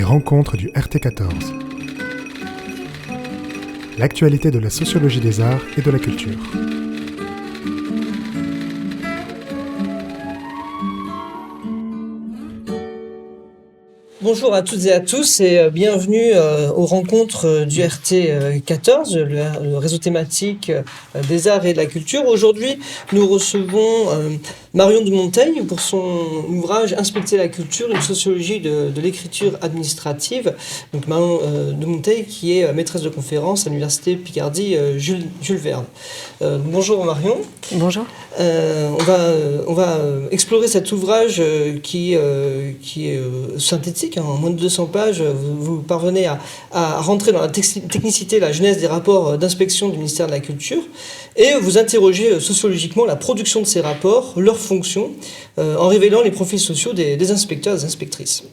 rencontres du RT14. L'actualité de la sociologie des arts et de la culture. Bonjour à toutes et à tous et bienvenue aux rencontres du RT14, le réseau thématique des arts et de la culture. Aujourd'hui, nous recevons Marion de Monteil pour son ouvrage « Inspecter la culture, une sociologie de l'écriture administrative ». Donc Marion de Monteil qui est maîtresse de conférence à l'université Picardie Jules Verne. Bonjour Marion. Bonjour. On va explorer cet ouvrage qui est synthétique. En moins de 200 pages, vous parvenez à rentrer dans la technicité, la genèse des rapports d'inspection du ministère de la Culture et vous interrogez sociologiquement la production de ces rapports, leurs fonctions, en révélant les profils sociaux des inspecteurs et des inspectrices.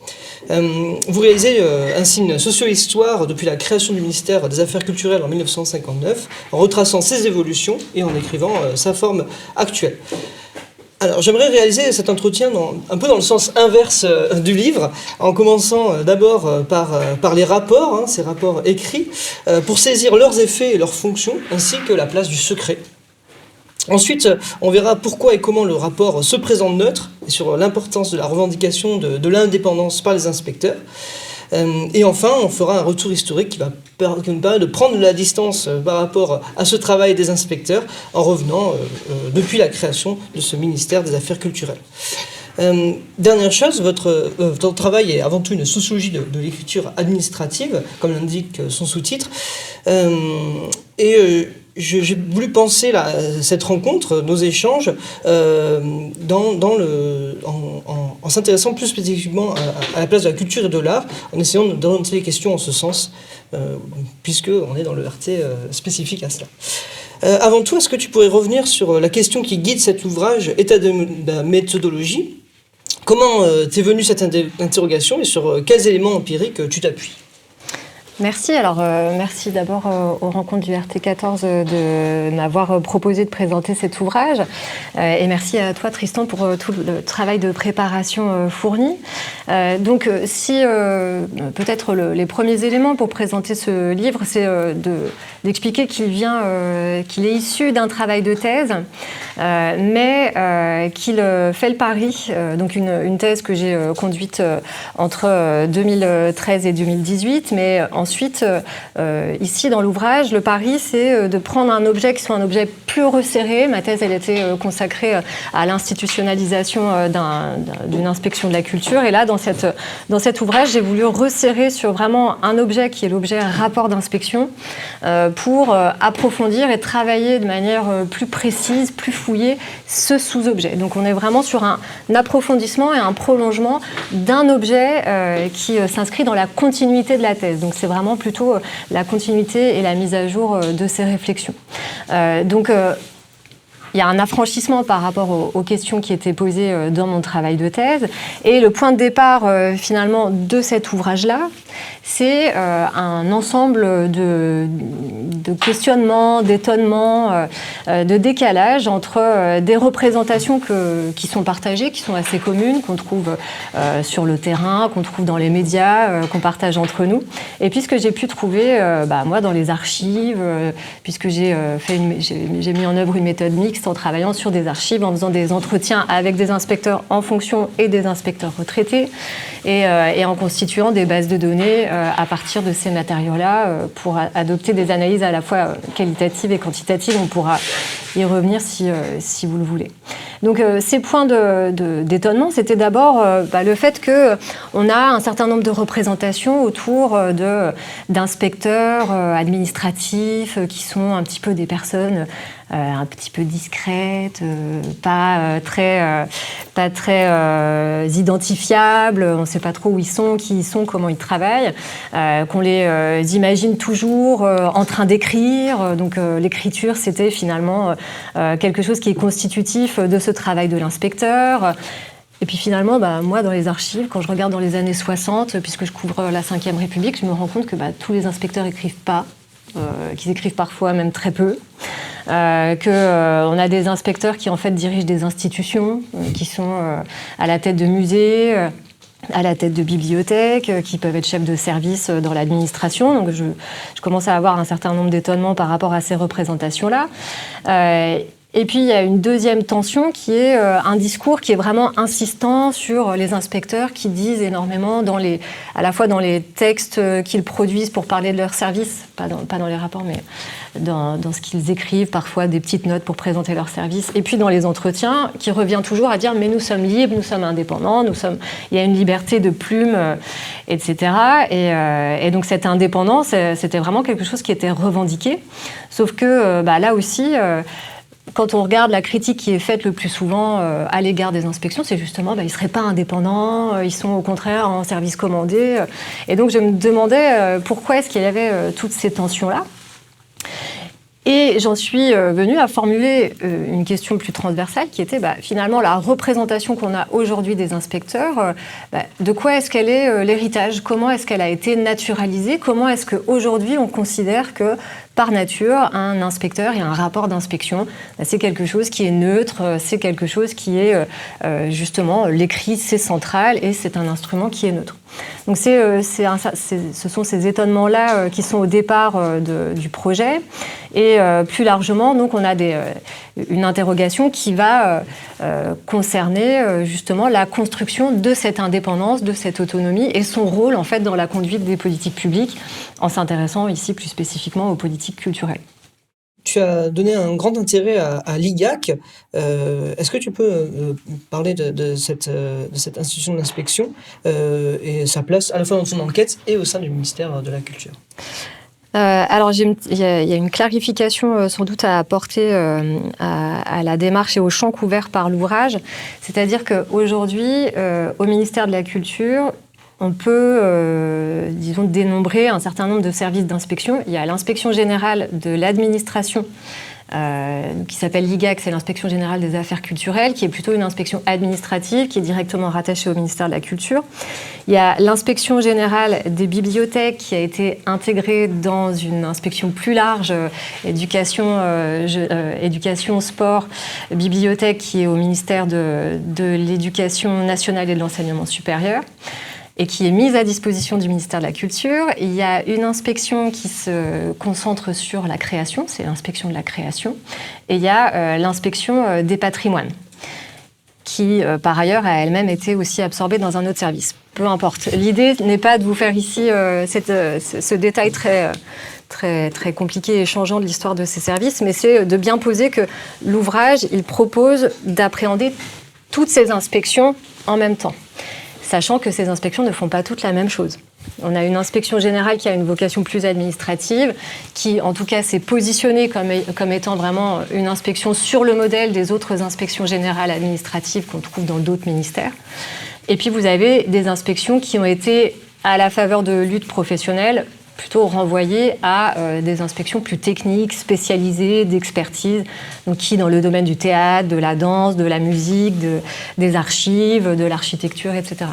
Vous réalisez ainsi une socio-histoire depuis la création du ministère des Affaires culturelles en 1959, en retraçant ses évolutions et en écrivant sa forme actuelle. Alors, j'aimerais réaliser cet entretien un peu dans le sens inverse du livre, en commençant d'abord par les rapports, ces rapports écrits, pour saisir leurs effets et leurs fonctions, ainsi que la place du secret. Ensuite, on verra pourquoi et comment le rapport se présente neutre, et sur l'importance de la revendication de l'indépendance par les inspecteurs. Et enfin, on fera un retour historique qui nous permet de prendre de la distance par rapport à ce travail des inspecteurs en revenant depuis la création de ce ministère des Affaires culturelles. Dernière chose, votre travail est avant tout une sociologie de l'écriture administrative, comme l'indique son sous-titre. J'ai voulu penser cette rencontre, nos échanges, en s'intéressant plus spécifiquement à la place de la culture et de l'art, en essayant d'orienter les questions en ce sens, puisqu'on est dans le RT spécifique à cela. Avant tout, est-ce que tu pourrais revenir sur la question qui guide cet ouvrage, état de la méthodologie ? Comment t'es venue cette interrogation et sur quels éléments empiriques tu t'appuies ? Merci. Alors, merci d'abord aux rencontres du RT14 de m'avoir proposé de présenter cet ouvrage. Et merci à toi, Tristan, pour tout le travail de préparation fourni. Donc, peut-être les premiers éléments pour présenter ce livre, c'est d'expliquer qu'il est issu d'un travail de thèse, mais qu'il fait le pari, donc une thèse que j'ai conduite entre 2013 et 2018, mais ensuite, ici dans l'ouvrage, le pari, c'est de prendre un objet qui soit un objet plus resserré. Ma thèse, elle était consacrée à l'institutionnalisation d'une inspection de la culture. Et là, dans cet ouvrage, j'ai voulu resserrer sur vraiment un objet qui est l'objet rapport d'inspection pour approfondir et travailler de manière plus précise, plus fouillée, ce sous-objet. Donc, on est vraiment sur un approfondissement et un prolongement d'un objet qui s'inscrit dans la continuité de la thèse. Donc, c'est vraiment plutôt la continuité et la mise à jour de ces réflexions. Il y a un affranchissement par rapport aux questions qui étaient posées dans mon travail de thèse. Et le point de départ, finalement, de cet ouvrage-là, c'est un ensemble de questionnements, d'étonnements, de décalage entre des représentations qui sont partagées, qui sont assez communes, qu'on trouve sur le terrain, qu'on trouve dans les médias, qu'on partage entre nous. Et puis ce que j'ai pu trouver, moi, dans les archives, puisque j'ai mis en œuvre une méthode mixte en travaillant sur des archives, en faisant des entretiens avec des inspecteurs en fonction et des inspecteurs retraités, et en constituant des bases de données à partir de ces matériaux-là pour adopter des analyses à la fois qualitatives et quantitatives. On pourra y revenir si vous le voulez. Donc ces points d'étonnement, c'était d'abord le fait qu'on a un certain nombre de représentations autour d'inspecteurs administratifs qui sont un petit peu des personnes un petit peu discrètes, pas très identifiables, on ne sait pas trop où ils sont, qui ils sont, comment ils travaillent, qu'on les imagine toujours en train d'écrire. Donc l'écriture, c'était finalement quelque chose qui est constitutif de ce travail de l'inspecteur. Et puis finalement, moi, dans les archives, quand je regarde dans les années 60, puisque je couvre la Ve République, je me rends compte que tous les inspecteurs n'écrivent pas, qu'ils écrivent parfois même très peu. qu'on a des inspecteurs qui en fait dirigent des institutions, qui sont à la tête de musées, à la tête de bibliothèques, qui peuvent être chefs de service dans l'administration. Donc je commence à avoir un certain nombre d'étonnements par rapport à ces représentations-là. Et puis, il y a une deuxième tension qui est un discours qui est vraiment insistant sur les inspecteurs qui disent énormément, à la fois dans les textes qu'ils produisent pour parler de leur service, pas dans les rapports, mais dans ce qu'ils écrivent, parfois des petites notes pour présenter leur service, et puis dans les entretiens, qui revient toujours à dire « mais nous sommes libres, nous sommes indépendants, il y a une liberté de plume, etc. » Et donc cette indépendance, c'était vraiment quelque chose qui était revendiqué, sauf que là aussi... Quand on regarde la critique qui est faite le plus souvent à l'égard des inspections, c'est justement ils ne seraient pas indépendants, ils sont au contraire en service commandé. Et donc je me demandais pourquoi est-ce qu'il y avait toutes ces tensions-là. Et j'en suis venue à formuler une question plus transversale qui était finalement la représentation qu'on a aujourd'hui des inspecteurs. De quoi est-ce qu'elle est l'héritage ? Comment est-ce qu'elle a été naturalisée ? Comment est-ce qu'aujourd'hui on considère que par nature, un inspecteur et un rapport d'inspection, c'est quelque chose qui est neutre, c'est quelque chose qui est justement l'écrit, c'est central et c'est un instrument qui est neutre. Donc ce sont ces étonnements-là qui sont au départ du projet. Et plus largement, donc, on a une interrogation qui va concerner justement la construction de cette indépendance, de cette autonomie et son rôle en fait dans la conduite des politiques publiques, en s'intéressant ici plus spécifiquement aux politiques culturelles. Tu as donné un grand intérêt à l'IGAC. Est-ce que tu peux parler de cette institution d'inspection et sa place à la fois dans son enquête et au sein du ministère de la Culture ? Alors, il y a une clarification sans doute à apporter à la démarche et au champ couvert par l'ouvrage. C'est-à-dire qu'aujourd'hui, au ministère de la Culture, on peut, dénombrer un certain nombre de services d'inspection. Il y a l'inspection générale de l'administration, qui s'appelle l'IGAC, c'est l'inspection générale des affaires culturelles, qui est plutôt une inspection administrative, qui est directement rattachée au ministère de la Culture. Il y a l'inspection générale des bibliothèques, qui a été intégrée dans une inspection plus large, éducation, sport, bibliothèque, qui est au ministère de l'Éducation nationale et de l'enseignement supérieur, et qui est mise à disposition du ministère de la Culture. Il y a une inspection qui se concentre sur la création, c'est l'inspection de la création, et il y a l'inspection des patrimoines, qui, par ailleurs, a elle-même été aussi absorbée dans un autre service. Peu importe. L'idée n'est pas de vous faire ici ce détail très compliqué et changeant de l'histoire de ces services, mais c'est de bien poser que l'ouvrage, il propose d'appréhender toutes ces inspections en même temps, sachant que ces inspections ne font pas toutes la même chose. On a une inspection générale qui a une vocation plus administrative, qui en tout cas s'est positionnée comme étant vraiment une inspection sur le modèle des autres inspections générales administratives qu'on trouve dans d'autres ministères. Et puis vous avez des inspections qui ont été à la faveur de luttes professionnelles, plutôt renvoyées à des inspections plus techniques, spécialisées, d'expertise, donc qui dans le domaine du théâtre, de la danse, de la musique, des archives, de l'architecture, etc.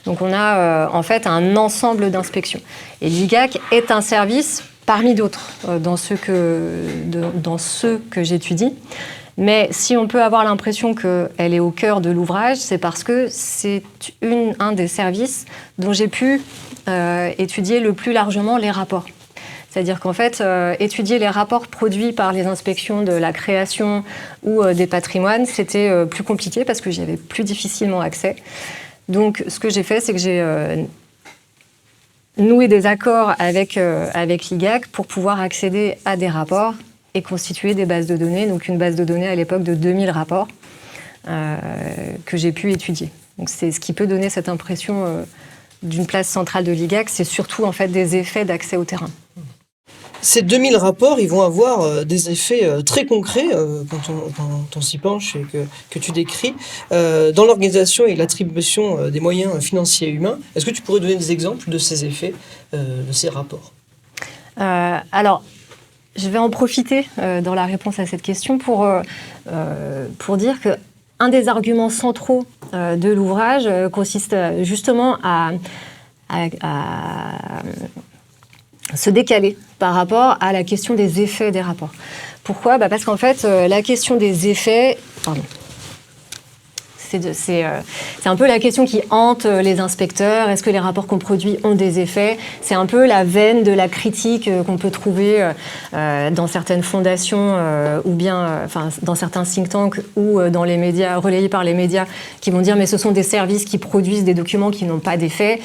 Donc on a en fait un ensemble d'inspections. Et l'IGAC est un service parmi d'autres dans ceux que j'étudie. Mais si on peut avoir l'impression qu'elle est au cœur de l'ouvrage, c'est parce que c'est un des services dont j'ai pu étudier le plus largement les rapports. C'est-à-dire qu'en fait, étudier les rapports produits par les inspections de la création ou des patrimoines, c'était plus compliqué parce que j'y avais plus difficilement accès. Donc, ce que j'ai fait, c'est que j'ai noué des accords avec l'IGAC pour pouvoir accéder à des rapports et constituer des bases de données. Donc, une base de données à l'époque de 2000 rapports que j'ai pu étudier. Donc, c'est ce qui peut donner cette impression d'une place centrale de l'IGAC, c'est surtout en fait des effets d'accès au terrain. Ces 2000 rapports, ils vont avoir des effets très concrets quand on s'y penche et que tu décris dans l'organisation et l'attribution des moyens financiers et humains. Est-ce que tu pourrais donner des exemples de ces effets, de ces rapports ? Alors, je vais en profiter dans la réponse à cette question pour dire que un des arguments centraux de l'ouvrage consiste justement à se décaler par rapport à la question des effets des rapports. Pourquoi ? Parce qu'en fait, la question des effets... C'est un peu la question qui hante les inspecteurs. Est-ce que les rapports qu'on produit ont des effets? C'est un peu la veine de la critique qu'on peut trouver dans certaines fondations ou bien dans certains think tanks ou dans les médias, relayés par les médias, qui vont dire mais ce sont des services qui produisent des documents qui n'ont pas d'effet.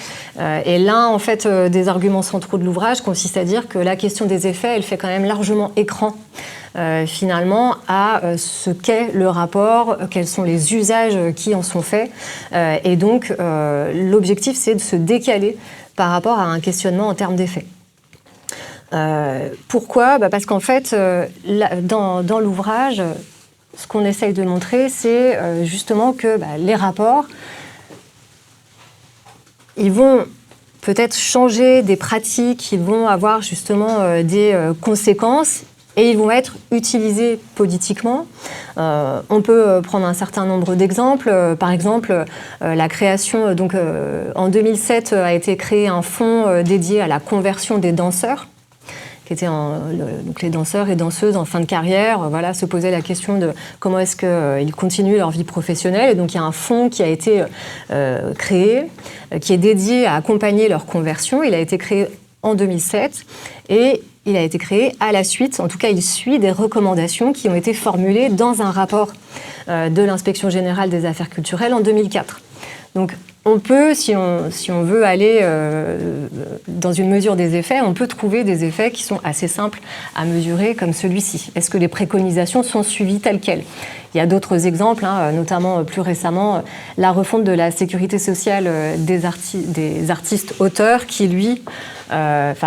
Et l'un, en fait, des arguments centraux de l'ouvrage consiste à dire que la question des effets, elle fait quand même largement écran finalement à ce qu'est le rapport, quels sont les usages qui en sont faits. Et donc, l'objectif, c'est de se décaler par rapport à un questionnement en termes d'effets. Pourquoi ? Parce qu'en fait, dans l'ouvrage, ce qu'on essaye de montrer, c'est justement que les rapports, ils vont peut-être changer des pratiques, ils vont avoir justement des conséquences et ils vont être utilisés politiquement. On peut prendre un certain nombre d'exemples. Par exemple, la création, en 2007, a été créé un fonds dédié à la conversion des danseurs, qui étaient donc les danseurs et danseuses en fin de carrière, se posaient la question de comment est-ce qu'ils continuent leur vie professionnelle. Et donc il y a un fonds qui a été créé, qui est dédié à accompagner leur conversion. Il a été créé en 2007 et il a été créé à la suite, en tout cas il suit des recommandations qui ont été formulées dans un rapport de l'Inspection générale des affaires culturelles en 2004. Donc on peut, si on veut aller dans une mesure des effets, on peut trouver des effets qui sont assez simples à mesurer comme celui-ci. Est-ce que les préconisations sont suivies telles quelles ? Il y a d'autres exemples, notamment plus récemment, la refonte de la sécurité sociale des artistes-auteurs qui, lui,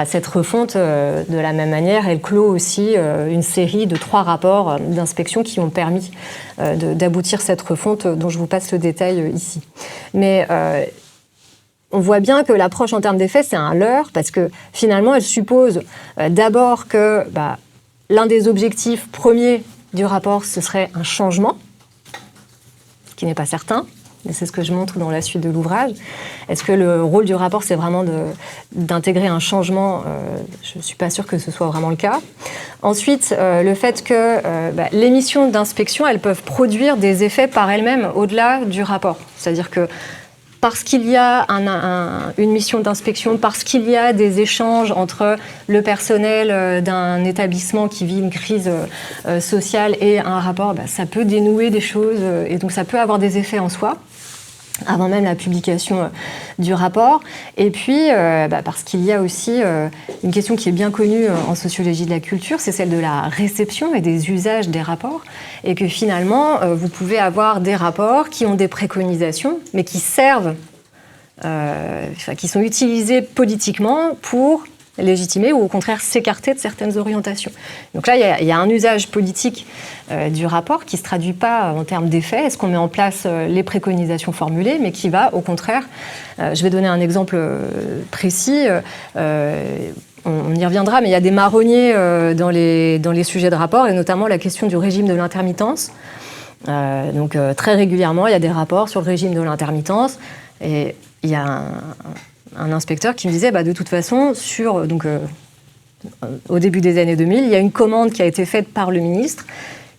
cette refonte, de la même manière, elle clôt aussi une série de 3 rapports d'inspection qui ont permis d'aboutir cette refonte dont je vous passe le détail ici. Mais on voit bien que l'approche en termes d'effets, c'est un leurre parce que finalement, elle suppose d'abord que l'un des objectifs premiers du rapport, ce serait un changement, ce qui n'est pas certain. Et c'est ce que je montre dans la suite de l'ouvrage. Est-ce que le rôle du rapport, c'est vraiment d'intégrer un changement ? Je ne suis pas sûre que ce soit vraiment le cas. Ensuite, le fait que les missions d'inspection, elles peuvent produire des effets par elles-mêmes au-delà du rapport. C'est-à-dire que parce qu'il y a une mission d'inspection, parce qu'il y a des échanges entre le personnel d'un établissement qui vit une crise sociale et un rapport, ça peut dénouer des choses et donc ça peut avoir des effets en soi, avant même la publication du rapport. Et puis, parce qu'il y a aussi une question qui est bien connue en sociologie de la culture, c'est celle de la réception et des usages des rapports, et que finalement, vous pouvez avoir des rapports qui ont des préconisations, mais qui servent, qui sont utilisés politiquement pour légitimer ou au contraire s'écarter de certaines orientations. Donc là, il y a un usage politique du rapport qui ne se traduit pas en termes d'effets. Est-ce qu'on met en place les préconisations formulées, mais qui va, au contraire, je vais donner un exemple précis, on y reviendra, mais il y a des marronniers dans les sujets de rapport, et notamment la question du régime de l'intermittence. Donc très régulièrement, il y a des rapports sur le régime de l'intermittence, et il y a un inspecteur qui me disait, de toute façon, au début des années 2000, il y a une commande qui a été faite par le ministre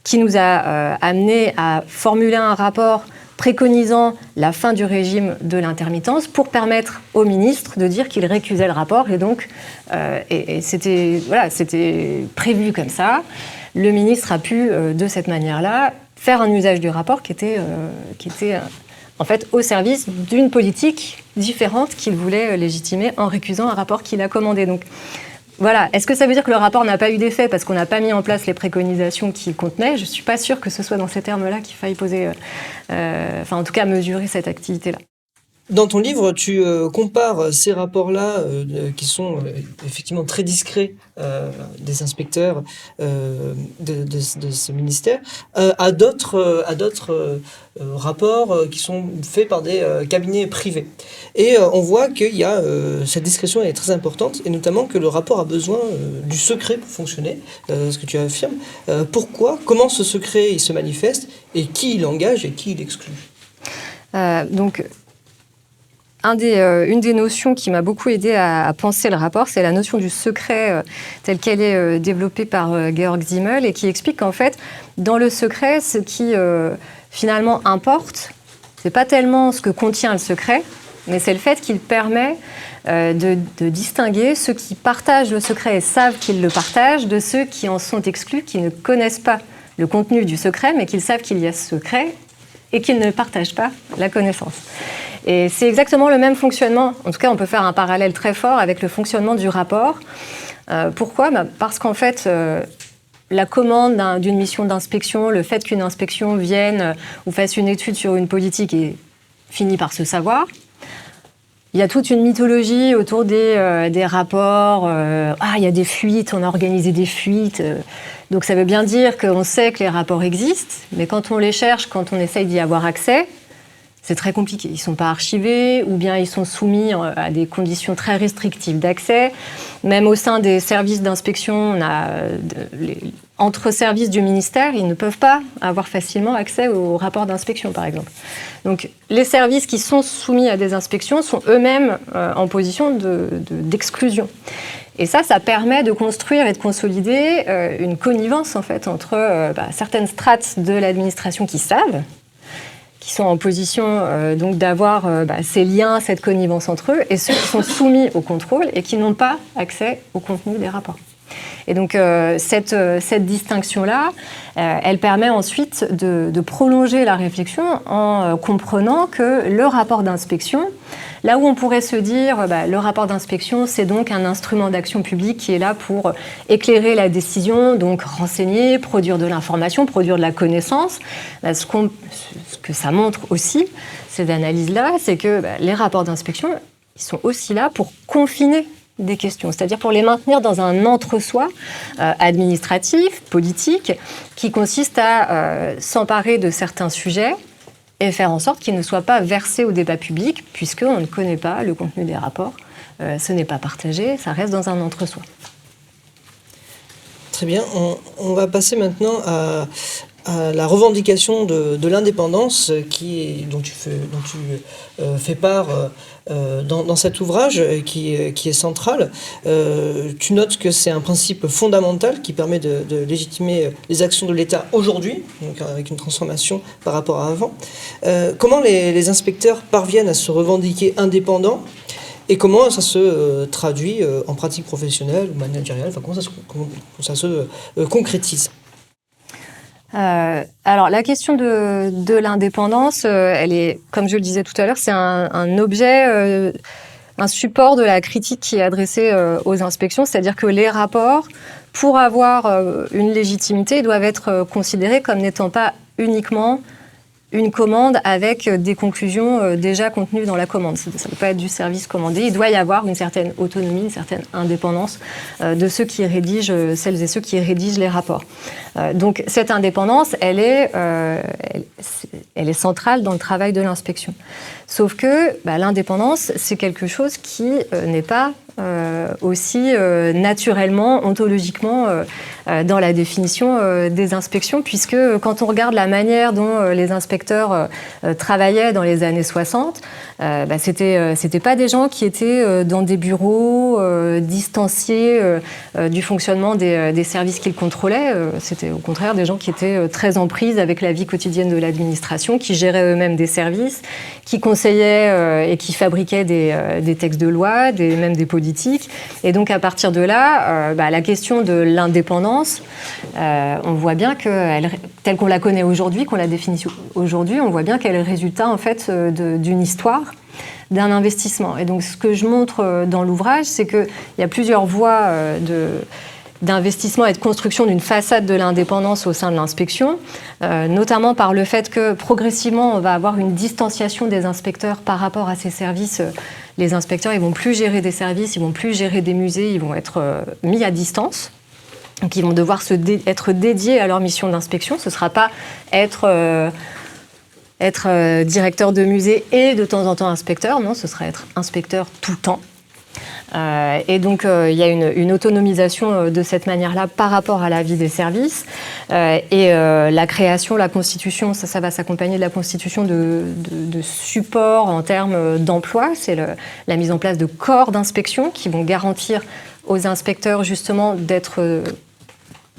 qui nous a amené à formuler un rapport préconisant la fin du régime de l'intermittence pour permettre au ministre de dire qu'il récusait le rapport. Et donc, c'était prévu comme ça. Le ministre a pu, de cette manière-là, faire un usage du rapport qui était en fait au service d'une politique différente qu'il voulait légitimer en récusant un rapport qu'il a commandé. Donc voilà, est-ce que ça veut dire que le rapport n'a pas eu d'effet parce qu'on n'a pas mis en place les préconisations qu'il contenait ? Je ne suis pas sûre que ce soit dans ces termes-là qu'il faille poser, en tout cas mesurer cette activité-là. Dans ton livre, tu compares ces rapports-là, qui sont effectivement très discrets des inspecteurs de ce ministère, à d'autres rapports qui sont faits par des cabinets privés. Et on voit qu'il y a cette discrétion est très importante, et notamment que le rapport a besoin du secret pour fonctionner, ce que tu affirmes. Pourquoi ? Comment ce secret il se manifeste ? Et qui il engage et qui il exclut ? Une des notions qui m'a beaucoup aidée à penser le rapport, c'est la notion du secret telle qu'elle est développée par Georg Simmel, et qui explique qu'en fait, dans le secret, ce qui finalement importe, c'est pas tellement ce que contient le secret, mais c'est le fait qu'il permet de distinguer ceux qui partagent le secret et savent qu'ils le partagent de ceux qui en sont exclus, qui ne connaissent pas le contenu du secret, mais qu'ils savent qu'il y a ce secret et qu'ils ne partagent pas la connaissance. Et c'est exactement le même fonctionnement. En tout cas, on peut faire un parallèle très fort avec le fonctionnement du rapport. Pourquoi ? Parce qu'en fait, la commande d'une mission d'inspection, le fait qu'une inspection vienne ou fasse une étude sur une politique et finit par se savoir. Il y a toute une mythologie autour des rapports. Il y a des fuites, on a organisé des fuites. Donc ça veut bien dire qu'on sait que les rapports existent, mais quand on les cherche, quand on essaye d'y avoir accès, c'est très compliqué. Ils ne sont pas archivés ou bien ils sont soumis à des conditions très restrictives d'accès. Même au sein des services d'inspection, entre services du ministère, ils ne peuvent pas avoir facilement accès aux rapports d'inspection, par exemple. Donc les services qui sont soumis à des inspections sont eux-mêmes en position d'exclusion. Et ça permet de construire et de consolider une connivence, en fait, entre certaines strates de l'administration qui savent, qui sont en position donc d'avoir ces liens, cette connivence entre eux, et ceux qui sont soumis au contrôle et qui n'ont pas accès au contenu des rapports. Et donc cette distinction-là, elle permet ensuite de prolonger la réflexion en comprenant que le rapport d'inspection, là où on pourrait se dire le rapport d'inspection, c'est donc un instrument d'action publique qui est là pour éclairer la décision, donc renseigner, produire de l'information, produire de la connaissance. Ce que ça montre aussi, ces analyses-là, c'est que les rapports d'inspection, ils sont aussi là pour confiner des questions, c'est-à-dire pour les maintenir dans un entre-soi administratif, politique, qui consiste à s'emparer de certains sujets et faire en sorte qu'ils ne soient pas versés au débat public, puisqu'on ne connaît pas le contenu des rapports, ce n'est pas partagé, ça reste dans un entre-soi. Très bien, on va passer maintenant à la revendication de l'indépendance dont tu fais part dans cet ouvrage qui est central. Tu notes que c'est un principe fondamental qui permet de légitimer les actions de l'État aujourd'hui, donc avec une transformation par rapport à avant. Comment les inspecteurs parviennent à se revendiquer indépendants et comment ça se traduit en pratique professionnelle ou managériale, comment ça se concrétise? Alors la question de l'indépendance, elle est, comme je le disais tout à l'heure, c'est un objet, un support de la critique qui est adressée aux inspections, c'est-à-dire que les rapports, pour avoir une légitimité, doivent être considérés comme n'étant pas uniquement une commande avec des conclusions déjà contenues dans la commande. Ça ne peut pas être du service commandé. Il doit y avoir une certaine autonomie, une certaine indépendance de ceux qui rédigent, celles et ceux qui rédigent les rapports. Donc cette indépendance, elle est centrale dans le travail de l'inspection. Sauf que l'indépendance, c'est quelque chose qui n'est pas aussi naturellement, ontologiquement, dans la définition des inspections, puisque quand on regarde la manière dont les inspecteurs travaillaient dans les années 60, c'était pas des gens qui étaient dans des bureaux distanciés du fonctionnement des services qu'ils contrôlaient. C'était au contraire des gens qui étaient très en prise avec la vie quotidienne de l'administration, qui géraient eux-mêmes des services, qui conseillaient et qui fabriquaient des textes de loi, même des politiques. Et donc à partir de là, la question de l'indépendance, on voit bien que, telle qu'on la connaît aujourd'hui, qu'on la définit aujourd'hui, on voit bien qu'elle est le résultat en fait d'une histoire, d'un investissement. Et donc ce que je montre dans l'ouvrage, c'est qu'il y a plusieurs voies d'investissement et de construction d'une façade de l'indépendance au sein de l'inspection, notamment par le fait que progressivement on va avoir une distanciation des inspecteurs par rapport à ces services. Les inspecteurs, ils ne vont plus gérer des services, ils ne vont plus gérer des musées, ils vont être mis à distance. Donc ils vont devoir être dédiés à leur mission d'inspection. Ce ne sera pas être directeur de musée et de temps en temps inspecteur, non, ce sera être inspecteur tout le temps. Et donc, il y a une autonomisation de cette manière-là par rapport à la vie des services. Et la création, la constitution, ça va s'accompagner de la constitution de supports en termes d'emploi. C'est la mise en place de corps d'inspection qui vont garantir aux inspecteurs justement d'être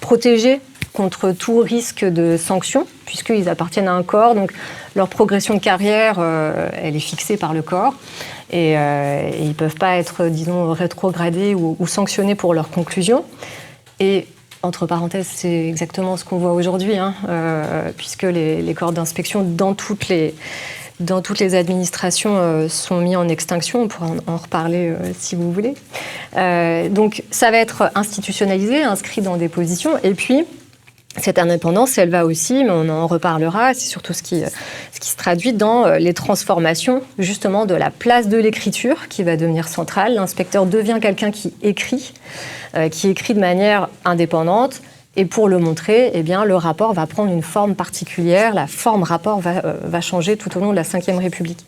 protégés contre tout risque de sanction, puisqu'ils appartiennent à un corps, donc leur progression de carrière, elle est fixée par le corps, et ils ne peuvent pas être, disons, rétrogradés ou sanctionnés pour leurs conclusions. Et entre parenthèses, c'est exactement ce qu'on voit aujourd'hui, puisque les corps d'inspection dans toutes les administrations sont mis en extinction. On pourra en reparler si vous voulez. Donc ça va être institutionnalisé, inscrit dans des positions. Et puis, cette indépendance, elle va aussi, mais on en reparlera, c'est surtout ce qui se traduit dans les transformations justement de la place de l'écriture qui va devenir centrale. L'inspecteur devient quelqu'un qui écrit de manière indépendante. Et pour le montrer, eh bien, le rapport va prendre une forme particulière. La forme rapport va changer tout au long de la Ve République.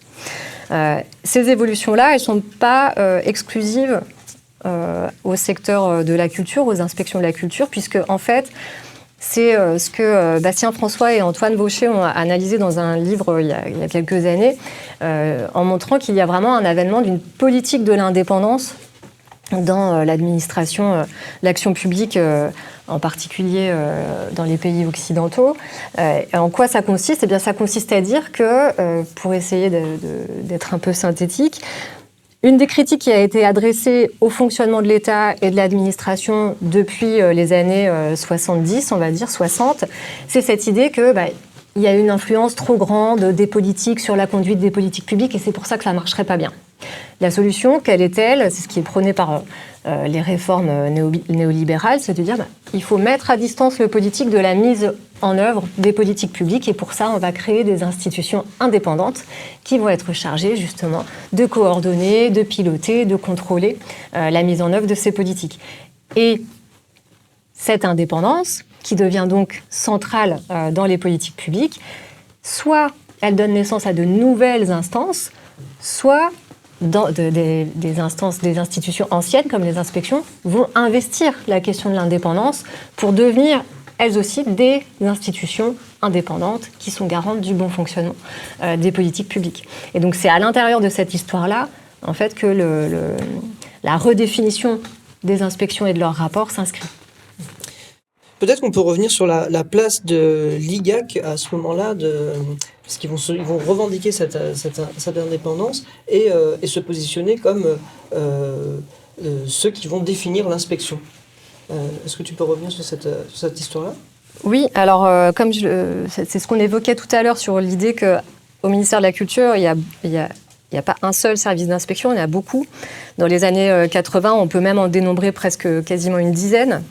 Ces évolutions-là, elles ne sont pas exclusives au secteur de la culture, aux inspections de la culture, puisque en fait, c'est ce que Bastien François et Antoine Vaucher ont analysé dans un livre il y a quelques années, en montrant qu'il y a vraiment un avènement d'une politique de l'indépendance dans l'administration, l'action publique, en particulier dans les pays occidentaux. En quoi ça consiste ? Eh bien, ça consiste à dire que, pour essayer d'être un peu synthétique, une des critiques qui a été adressée au fonctionnement de l'État et de l'administration depuis les années 70, on va dire 60, c'est cette idée que il y a une influence trop grande des politiques sur la conduite des politiques publiques et c'est pour ça que ça ne marcherait pas bien. La solution, quelle est-elle ? C'est ce qui est prôné par les réformes néolibérales, c'est de dire il faut mettre à distance le politique de la mise en œuvre des politiques publiques et pour ça, on va créer des institutions indépendantes qui vont être chargées justement de coordonner, de piloter, de contrôler la mise en œuvre de ces politiques. Et cette indépendance, qui devient donc centrale dans les politiques publiques, soit elle donne naissance à de nouvelles instances, soit des instances, des institutions anciennes comme les inspections vont investir la question de l'indépendance pour devenir elles aussi des institutions indépendantes qui sont garantes du bon fonctionnement des politiques publiques. Et donc c'est à l'intérieur de cette histoire-là en fait que la redéfinition des inspections et de leurs rapports s'inscrit. Peut-être qu'on peut revenir sur la place de l'IGAC à ce moment-là, parce qu'ils vont revendiquer cette indépendance et se positionner comme ceux qui vont définir l'inspection. Est-ce que tu peux revenir sur cette histoire-là ? Oui, alors c'est ce qu'on évoquait tout à l'heure sur l'idée qu'au ministère de la Culture, il y a pas un seul service d'inspection, il y en a beaucoup. Dans les années 80, on peut même en dénombrer quasiment une dizaine.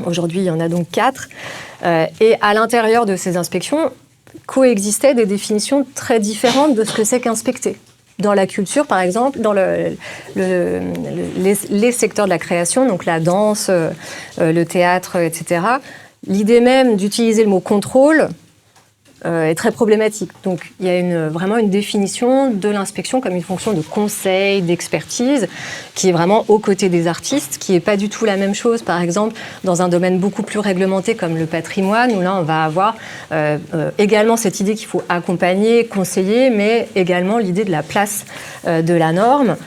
Aujourd'hui, il y en a donc 4. Et à l'intérieur de ces inspections, coexistaient des définitions très différentes de ce que c'est qu'inspecter. Dans la culture, par exemple, dans les secteurs de la création, donc la danse, le théâtre, etc., l'idée même d'utiliser le mot « contrôle » est très problématique. Donc, il y a vraiment une définition de l'inspection comme une fonction de conseil, d'expertise, qui est vraiment aux côtés des artistes, qui n'est pas du tout la même chose, par exemple, dans un domaine beaucoup plus réglementé comme le patrimoine, où là, on va avoir également cette idée qu'il faut accompagner, conseiller, mais également l'idée de la place de la norme.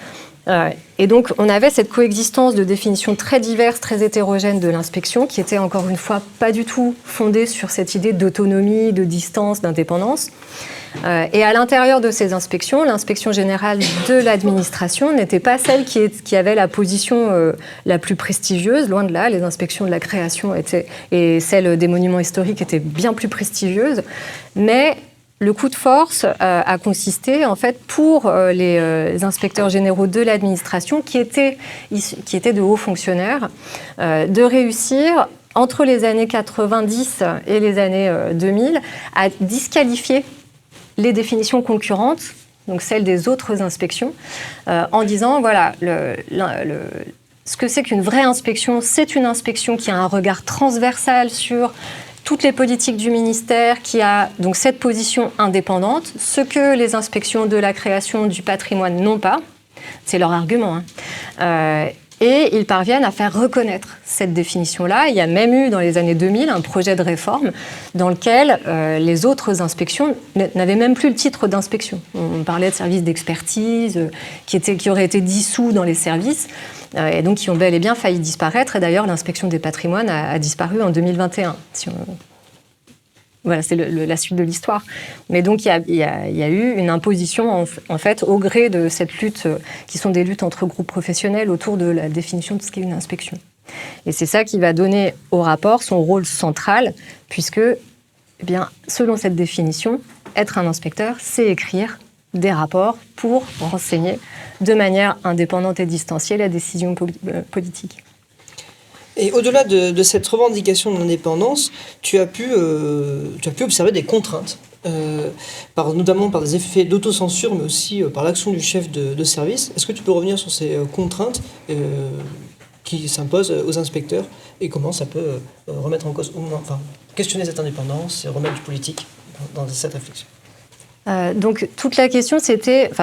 Et donc, on avait cette coexistence de définitions très diverses, très hétérogènes de l'inspection, qui était encore une fois pas du tout fondée sur cette idée d'autonomie, de distance, d'indépendance. Et à l'intérieur de ces inspections, l'inspection générale de l'administration n'était pas celle qui avait la position la plus prestigieuse, loin de là. Les inspections de la création et celles des monuments historiques étaient bien plus prestigieuses, mais le coup de force a consisté, en fait, pour les inspecteurs généraux de l'administration, qui étaient de hauts fonctionnaires, de réussir, entre les années 90 et les années 2000, à disqualifier les définitions concurrentes, donc celles des autres inspections, en disant, voilà, ce que c'est qu'une vraie inspection, c'est une inspection qui a un regard transversal sur toutes les politiques du ministère, qui a donc cette position indépendante, ce que les inspections de la création du patrimoine n'ont pas, c'est leur argument, Et ils parviennent à faire reconnaître cette définition-là. Il y a même eu, dans les années 2000, un projet de réforme dans lequel les autres inspections n'avaient même plus le titre d'inspection. On parlait de services d'expertise qui auraient été dissous dans les services et donc qui ont bel et bien failli disparaître. Et d'ailleurs, l'inspection des patrimoines a disparu en 2021. Voilà, c'est la suite de l'histoire. Mais donc, il y a eu une imposition, en fait, au gré de cette lutte, qui sont des luttes entre groupes professionnels autour de la définition de ce qu'est une inspection. Et c'est ça qui va donner au rapport son rôle central, puisque, eh bien, selon cette définition, être un inspecteur, c'est écrire des rapports pour renseigner de manière indépendante et distanciée la décision politique. Et au-delà de cette revendication de l'indépendance, tu as pu observer des contraintes, notamment par des effets d'autocensure, mais aussi par l'action du chef de service. Est-ce que tu peux revenir sur ces contraintes qui s'imposent aux inspecteurs et comment ça peut remettre en cause, questionner cette indépendance et remettre du politique dans cette réflexion? Donc toute la question,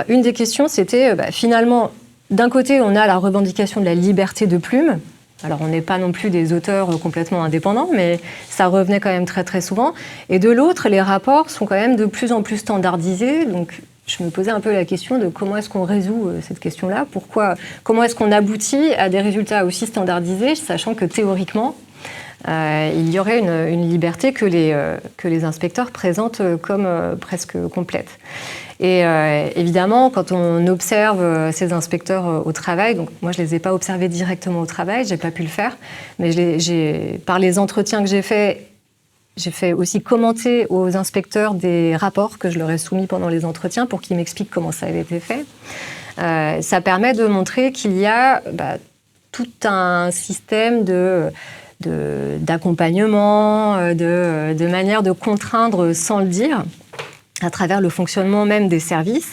une des questions, c'était finalement, d'un côté, on a la revendication de la liberté de plume. Alors, on n'est pas non plus des auteurs complètement indépendants, mais ça revenait quand même très, très souvent. Et de l'autre, les rapports sont quand même de plus en plus standardisés. Donc, je me posais un peu la question de comment est-ce qu'on résout cette question-là. Comment est-ce qu'on aboutit à des résultats aussi standardisés, sachant que théoriquement, il y aurait une liberté que les inspecteurs présentent comme presque complète. Et évidemment, quand on observe ces inspecteurs au travail, donc moi je ne les ai pas observés directement au travail, je n'ai pas pu le faire, mais par les entretiens que j'ai fait aussi commenter aux inspecteurs des rapports que je leur ai soumis pendant les entretiens pour qu'ils m'expliquent comment ça avait été fait. Ça permet de montrer qu'il y a tout un système d'accompagnement, de manière de contraindre sans le dire, à travers le fonctionnement même des services.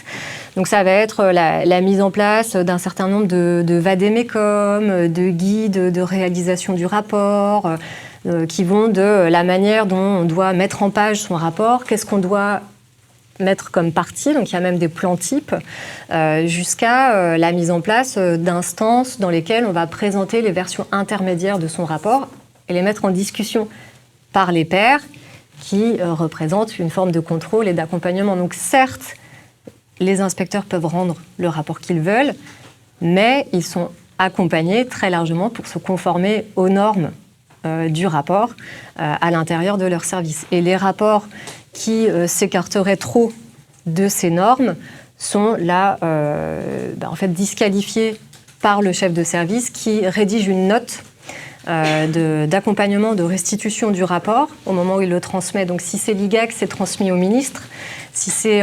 Donc ça va être la mise en place d'un certain nombre de vade-mecum, de guides de réalisation du rapport, qui vont de la manière dont on doit mettre en page son rapport, qu'est-ce qu'on doit mettre comme partie, donc il y a même des plans types, jusqu'à la mise en place d'instances dans lesquelles on va présenter les versions intermédiaires de son rapport et les mettre en discussion par les pairs, qui représente une forme de contrôle et d'accompagnement. Donc certes, les inspecteurs peuvent rendre le rapport qu'ils veulent, mais ils sont accompagnés très largement pour se conformer aux normes du rapport à l'intérieur de leur service. Et les rapports qui s'écarteraient trop de ces normes sont là, en fait, disqualifiés par le chef de service qui rédige une note d'accompagnement, de restitution du rapport au moment où il le transmet. Donc si c'est l'IGAC, c'est transmis au ministre. Si c'est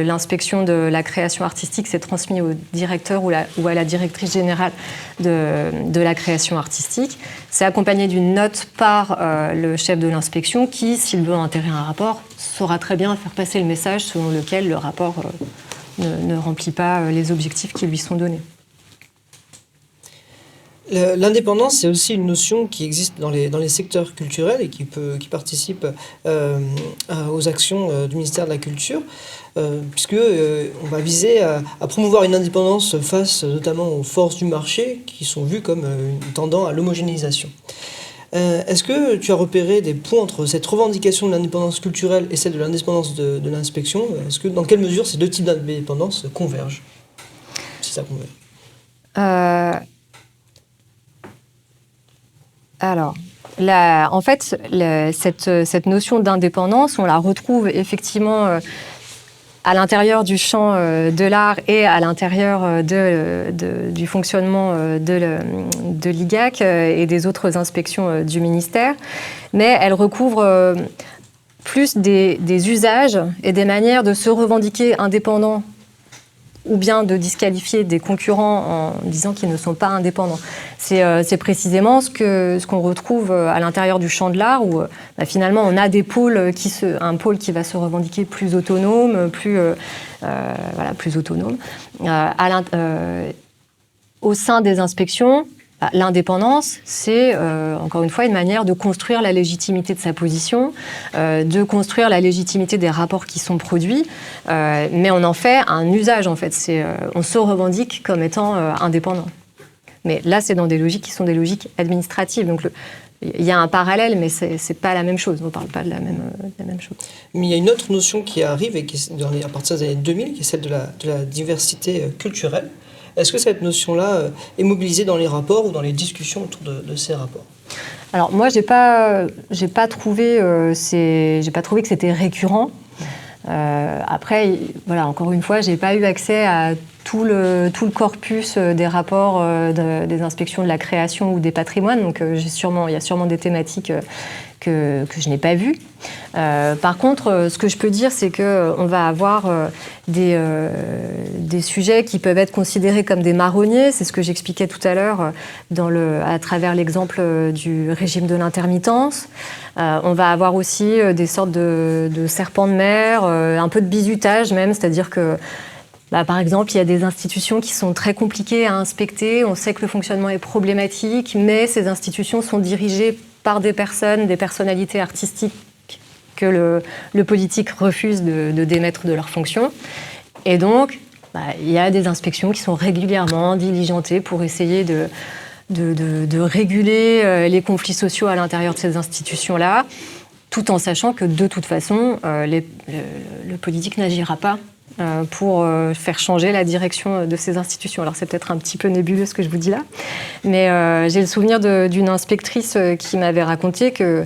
l'inspection de la création artistique, c'est transmis au directeur ou à la directrice générale de la création artistique. C'est accompagné d'une note par le chef de l'inspection qui, s'il veut enterrer un rapport, saura très bien faire passer le message selon lequel le rapport ne remplit pas les objectifs qui lui sont donnés. L'indépendance, c'est aussi une notion qui existe dans les secteurs culturels et qui participe aux actions du ministère de la Culture, puisque on va viser à promouvoir une indépendance face notamment aux forces du marché qui sont vues comme tendant à l'homogénéisation. Est-ce que tu as repéré des points entre cette revendication de l'indépendance culturelle et celle de l'indépendance de l'inspection? Dans quelle mesure ces deux types d'indépendance convergent, si ça converge? Alors, en fait, cette notion d'indépendance, on la retrouve effectivement à l'intérieur du champ de l'art et à l'intérieur du fonctionnement de l'IGAC et des autres inspections du ministère, mais elle recouvre plus des usages et des manières de se revendiquer indépendants ou bien de disqualifier des concurrents en disant qu'ils ne sont pas indépendants. C'est précisément ce qu'on retrouve à l'intérieur du champ de l'art, où finalement on a des pôles un pôle qui va se revendiquer plus autonome, plus autonome. Au sein des inspections, l'indépendance, c'est encore une fois une manière de construire la légitimité de sa position, de construire la légitimité des rapports qui sont produits, mais on en fait un usage en fait. On se revendique comme étant indépendant. Mais là, c'est dans des logiques qui sont des logiques administratives. Donc, il y a un parallèle, mais c'est pas la même chose. On ne parle pas de la même chose. Mais il y a une autre notion qui arrive et qui est à partir des années 2000, qui est celle de la diversité culturelle. Est-ce que cette notion-là est mobilisée dans les rapports ou dans les discussions autour de ces rapports ? Alors moi, j'ai pas trouvé que c'était récurrent. Après, voilà, encore une fois, j'ai pas eu accès à tout le corpus des rapports des inspections de la création ou des patrimoines. Donc, il y a sûrement des thématiques que je n'ai pas vues. Par contre, ce que je peux dire, c'est qu'on va avoir des sujets qui peuvent être considérés comme des marronniers. C'est ce que j'expliquais tout à l'heure à travers l'exemple du régime de l'intermittence. On va avoir aussi des sortes de serpents de mer, un peu de bizutage même, c'est-à-dire que par exemple, il y a des institutions qui sont très compliquées à inspecter. On sait que le fonctionnement est problématique, mais ces institutions sont dirigées par des personnalités artistiques que le politique refuse de démettre de leurs fonctions. Et donc, il y a des inspections qui sont régulièrement diligentées pour essayer de réguler les conflits sociaux à l'intérieur de ces institutions-là, tout en sachant que de toute façon, le politique n'agira pas pour faire changer la direction de ces institutions. Alors c'est peut-être un petit peu nébuleux ce que je vous dis là, mais j'ai le souvenir d'une inspectrice qui m'avait raconté que,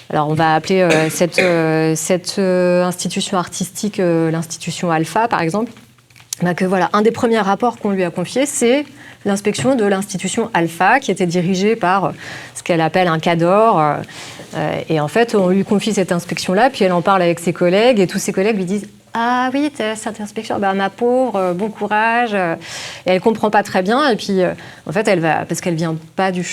alors on va appeler cette institution artistique l'institution Alpha par exemple, que voilà, un des premiers rapports qu'on lui a confié, c'est l'inspection de l'institution Alpha, qui était dirigée par ce qu'elle appelle un cadre. Et en fait, on lui confie cette inspection-là, puis elle en parle avec ses collègues, et tous ses collègues lui disent « Ah oui, cette inspection, ma pauvre, bon courage ». Et elle ne comprend pas très bien, et puis en fait, parce qu'elle ne vient pas du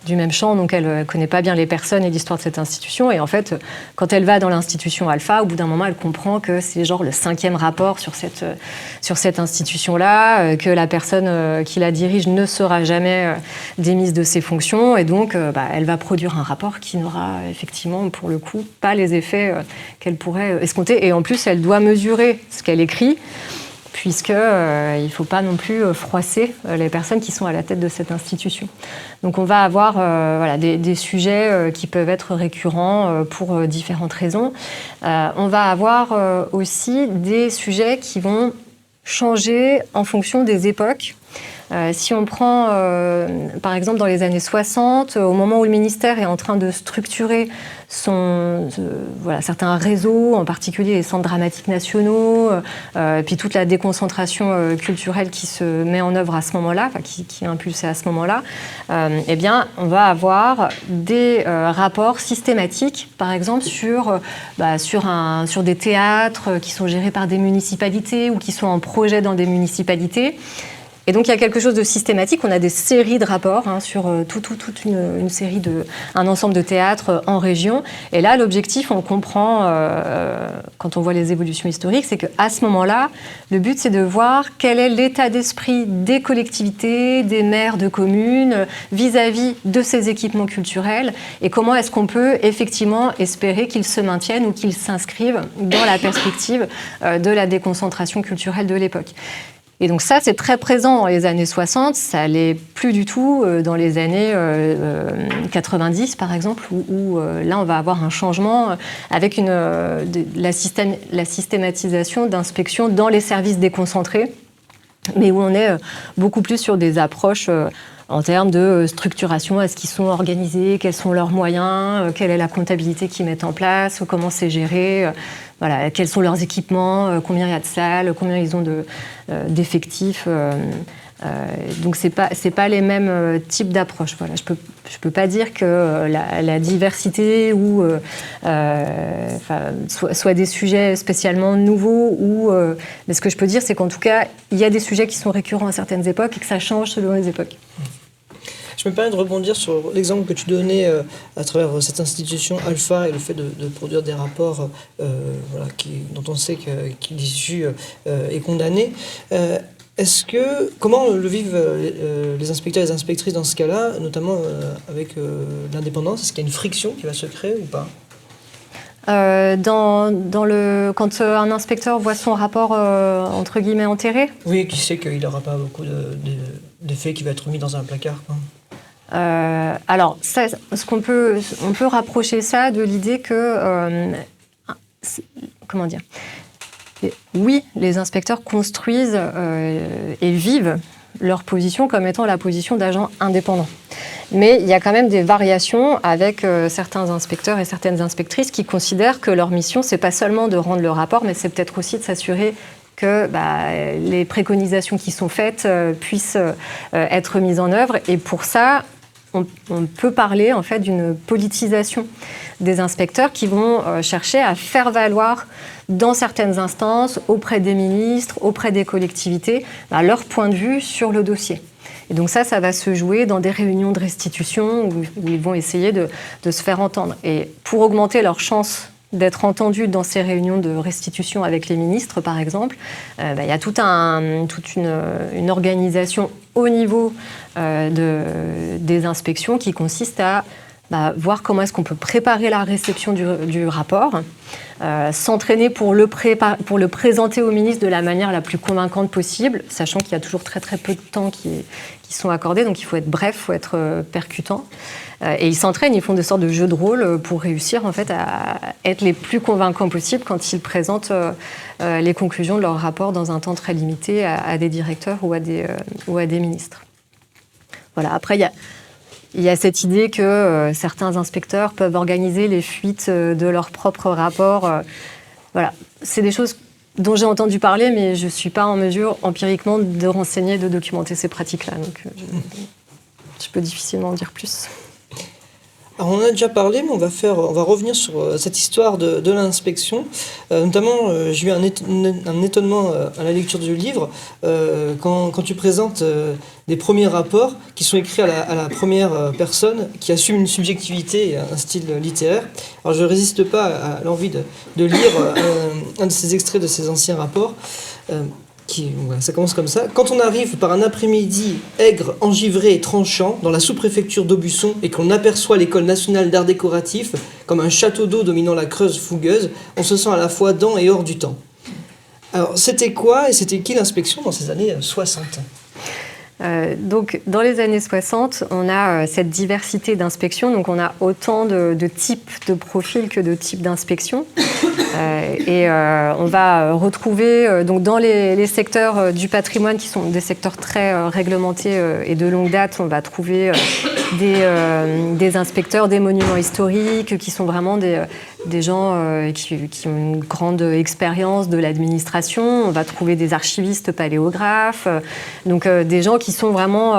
même champ, donc elle ne connaît pas bien les personnes et l'histoire de cette institution. Et en fait, quand elle va dans l'institution Alpha, au bout d'un moment, elle comprend que c'est genre le 5e rapport sur cette institution-là, que la personne qui la dirige ne sera jamais démise de ses fonctions. Et donc, elle va produire un rapport qui n'aura effectivement, pour le coup, pas les effets qu'elle pourrait escompter. Et en plus, elle doit mesurer ce qu'elle écrit, puisqu'il ne faut pas non plus froisser les personnes qui sont à la tête de cette institution. Donc on va avoir des sujets qui peuvent être récurrents pour différentes raisons. On va avoir aussi des sujets qui vont changer en fonction des époques. Si on prend, par exemple, dans les années 60, au moment où le ministère est en train de structurer certains réseaux, en particulier les centres dramatiques nationaux, puis toute la déconcentration culturelle qui se met en œuvre à ce moment-là, qui est impulsée à ce moment-là, eh bien, on va avoir des rapports systématiques, par exemple, sur des théâtres qui sont gérés par des municipalités ou qui sont en projet dans des municipalités. Et donc, il y a quelque chose de systématique. On a des séries de rapports sur toute une série un ensemble de théâtres en région. Et là, l'objectif, on comprend, quand on voit les évolutions historiques, c'est qu'à ce moment-là, le but, c'est de voir quel est l'état d'esprit des collectivités, des maires de communes, vis-à-vis de ces équipements culturels, et comment est-ce qu'on peut effectivement espérer qu'ils se maintiennent ou qu'ils s'inscrivent dans la perspective de la déconcentration culturelle de l'époque. Et donc ça, c'est très présent dans les années 60, ça l'est plus du tout dans les années 90, par exemple, où là, on va avoir un changement avec la systématisation d'inspection dans les services déconcentrés, mais où on est beaucoup plus sur des approches en termes de structuration, est-ce qu'ils sont organisés, quels sont leurs moyens, quelle est la comptabilité qu'ils mettent en place, comment c'est géré, quels sont leurs équipements, combien il y a de salles, combien ils ont d'effectifs. Donc c'est pas les mêmes types d'approches. Voilà, je peux pas dire que la diversité ou soit des sujets spécialement nouveaux mais ce que je peux dire, c'est qu'en tout cas, il y a des sujets qui sont récurrents à certaines époques et que ça change selon les époques. Je me permets de rebondir sur l'exemple que tu donnais à travers cette institution Alpha et le fait de produire des rapports dont on sait qu'il l'issue est condamné. Comment le vivent les inspecteurs et les inspectrices dans ce cas-là, notamment avec l'indépendance ? Est-ce qu'il y a une friction qui va se créer ou pas ? Quand un inspecteur voit son rapport entre guillemets enterré. Oui, qui sait qu'il n'aura pas beaucoup d'effets qui va être mis dans un placard, quoi. Alors, ça, on peut rapprocher ça de l'idée que, comment dire, oui, les inspecteurs construisent et vivent leur position comme étant la position d'agents indépendants. Mais il y a quand même des variations avec certains inspecteurs et certaines inspectrices qui considèrent que leur mission, c'est pas seulement de rendre le rapport, mais c'est peut-être aussi de s'assurer que les préconisations qui sont faites puissent être mises en œuvre. Et pour ça, on peut parler en fait d'une politisation des inspecteurs qui vont chercher à faire valoir dans certaines instances, auprès des ministres, auprès des collectivités, leur point de vue sur le dossier. Et donc ça va se jouer dans des réunions de restitution où ils vont essayer de se faire entendre. Et pour augmenter leurs chances d'être entendus dans ces réunions de restitution avec les ministres, par exemple, il y a toute une organisation au niveau des inspections qui consiste à voir comment est-ce qu'on peut préparer la réception du rapport, s'entraîner pour le présenter au ministre de la manière la plus convaincante possible, sachant qu'il y a toujours très très peu de temps qui sont accordés, donc il faut être bref, il faut être percutant. Et ils s'entraînent, ils font des sortes de jeux de rôle pour réussir en fait à être les plus convaincants possibles quand ils présentent les conclusions de leur rapport dans un temps très limité à des directeurs ou à des ministres. Voilà. Après, il y a cette idée que certains inspecteurs peuvent organiser les fuites de leurs propres rapports. Voilà. C'est des choses dont j'ai entendu parler, mais je ne suis pas en mesure empiriquement de renseigner, de documenter ces pratiques-là. Donc, je peux difficilement en dire plus. Alors on en a déjà parlé, mais on va revenir sur cette histoire de l'inspection. Notamment, j'ai eu un étonnement à la lecture du livre quand tu présentes des premiers rapports qui sont écrits à la première personne qui assume une subjectivité et un style littéraire. Alors je ne résiste pas à l'envie de lire un de ces extraits de ces anciens rapports. Ça commence comme ça. Quand on arrive par un après-midi aigre, engivré et tranchant dans la sous-préfecture d'Aubusson et qu'on aperçoit l'école nationale d'art décoratif comme un château d'eau dominant la Creuse fougueuse, on se sent à la fois dans et hors du temps. Alors c'était quoi et c'était qui l'inspection dans ces années 60 ? Donc, dans les années 60, on a cette diversité d'inspections. Donc, on a autant de types de profils que de types d'inspections. On va retrouver donc, dans les secteurs du patrimoine, qui sont des secteurs très réglementés et de longue date, on va trouver des inspecteurs des monuments historiques, qui sont vraiment des gens qui ont une grande expérience de l'administration. On va trouver des archivistes paléographes, donc des gens qui sont vraiment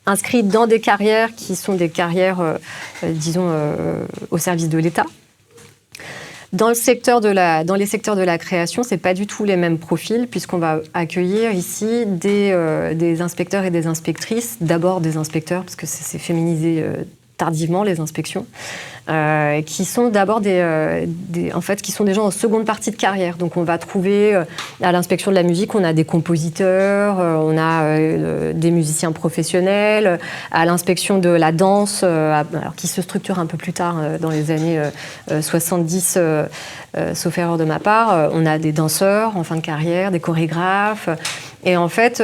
inscrits dans des carrières qui sont des carrières, disons, au service de l'État. Dans les secteurs de la création, ce n'est pas du tout les mêmes profils, puisqu'on va accueillir ici des inspecteurs et des inspectrices. D'abord des inspecteurs, parce que c'est féminisé tardivement, les inspections, qui sont d'abord qui sont des gens en seconde partie de carrière. Donc on va trouver à l'inspection de la musique, on a des compositeurs, on a des musiciens professionnels. À l'inspection de la danse, alors qui se structure un peu plus tard, dans les années 70, sauf erreur de ma part, on a des danseurs en fin de carrière, des chorégraphes. Et en fait,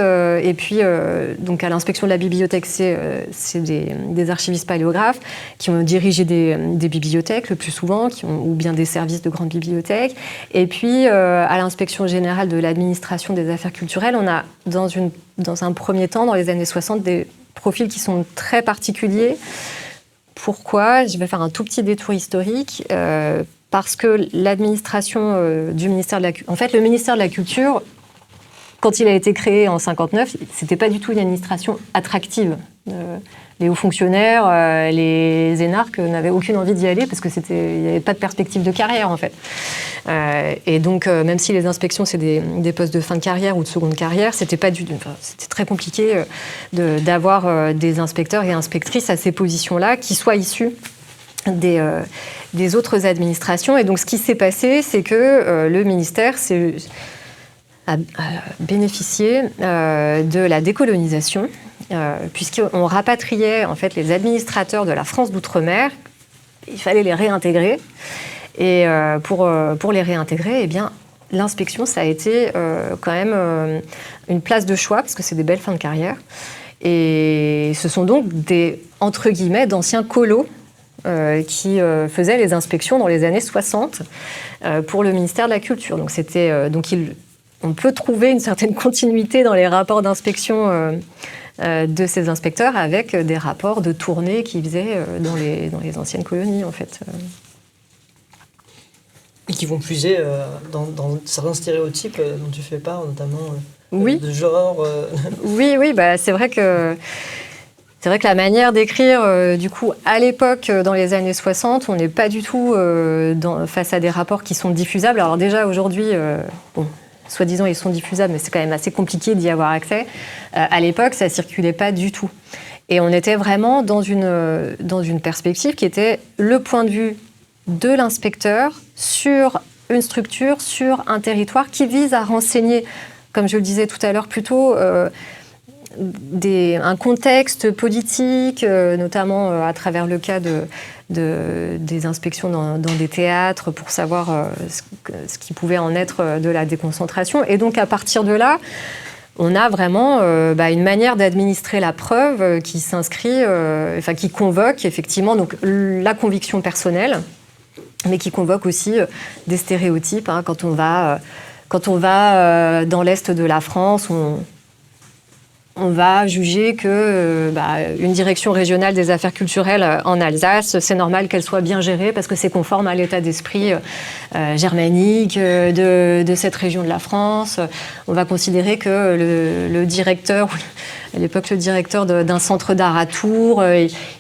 donc à l'inspection de la bibliothèque, c'est des archivistes paléographes qui ont dirigé des bibliothèques le plus souvent, ou bien des services de grandes bibliothèques. Et puis, à l'inspection générale de l'administration des affaires culturelles, on a dans un premier temps, dans les années 60, des profils qui sont très particuliers. Pourquoi ? Je vais faire un tout petit détour historique. Parce que l'administration du ministère de la Culture... En fait, le ministère de la Culture, quand il a été créé en 1959, c'était pas du tout une administration attractive. Les hauts fonctionnaires, les énarques n'avaient aucune envie d'y aller parce que il n'y avait pas de perspective de carrière en fait. Et donc, même si les inspections c'est des postes de fin de carrière ou de seconde carrière, c'était très compliqué d'avoir des inspecteurs et inspectrices à ces positions-là qui soient issus des autres administrations. Et donc, ce qui s'est passé, c'est que le ministère a bénéficié de la décolonisation, puisqu'on rapatriait en fait les administrateurs de la France d'outre-mer il fallait les réintégrer. Et pour les réintégrer, eh bien, l'inspection, ça a été quand même une place de choix, parce que c'est des belles fins de carrière. Et ce sont donc des, entre guillemets, d'anciens colos qui faisaient les inspections dans les années 60 pour le ministère de la Culture. Donc, on peut trouver une certaine continuité dans les rapports d'inspection de ces inspecteurs avec des rapports de tournée qu'ils faisaient dans les anciennes colonies, en fait. Et qui vont puiser dans certains stéréotypes dont tu fais part, notamment oui. de genre. Oui, bah, c'est vrai que la manière d'écrire, du coup, à l'époque, dans les années 60, on n'est pas du tout face à des rapports qui sont diffusables. Alors déjà, aujourd'hui, soi-disant, ils sont diffusables, mais c'est quand même assez compliqué d'y avoir accès. À l'époque, ça ne circulait pas du tout. Et on était vraiment dans une perspective qui était le point de vue de l'inspecteur sur une structure, sur un territoire qui vise à renseigner, comme je le disais tout à l'heure, plutôt un contexte politique, notamment à travers le cas des inspections dans des théâtres pour savoir ce qui pouvait en être de la déconcentration. Et donc à partir de là, on a vraiment une manière d'administrer la preuve qui s'inscrit, qui convoque effectivement donc, la conviction personnelle, mais qui convoque aussi des stéréotypes. Hein. Quand on va dans l'Est de la France, on va juger que une direction régionale des affaires culturelles en Alsace, c'est normal qu'elle soit bien gérée parce que c'est conforme à l'état d'esprit germanique de cette région de la France. On va considérer que le directeur, à l'époque le directeur d'un centre d'art à Tours,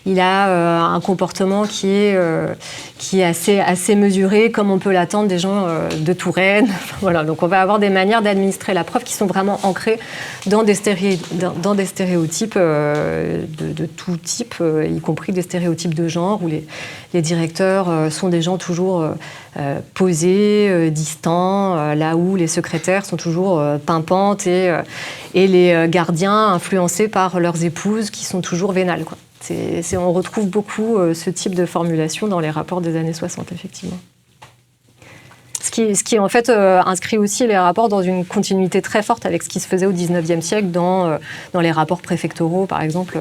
il a un comportement qui est assez mesuré, comme on peut l'attendre des gens de Touraine. Voilà, donc on va avoir des manières d'administrer la preuve qui sont vraiment ancrées dans des stéréotypes de tout type, y compris des stéréotypes de genre, où les directeurs sont des gens toujours posés, distants, là où les secrétaires sont toujours pimpantes et les gardiens influencés par leurs épouses qui sont toujours vénales, quoi. On retrouve beaucoup ce type de formulation dans les rapports des années 60, effectivement. Ce qui en fait inscrit aussi les rapports dans une continuité très forte avec ce qui se faisait au XIXe siècle dans les rapports préfectoraux, par exemple,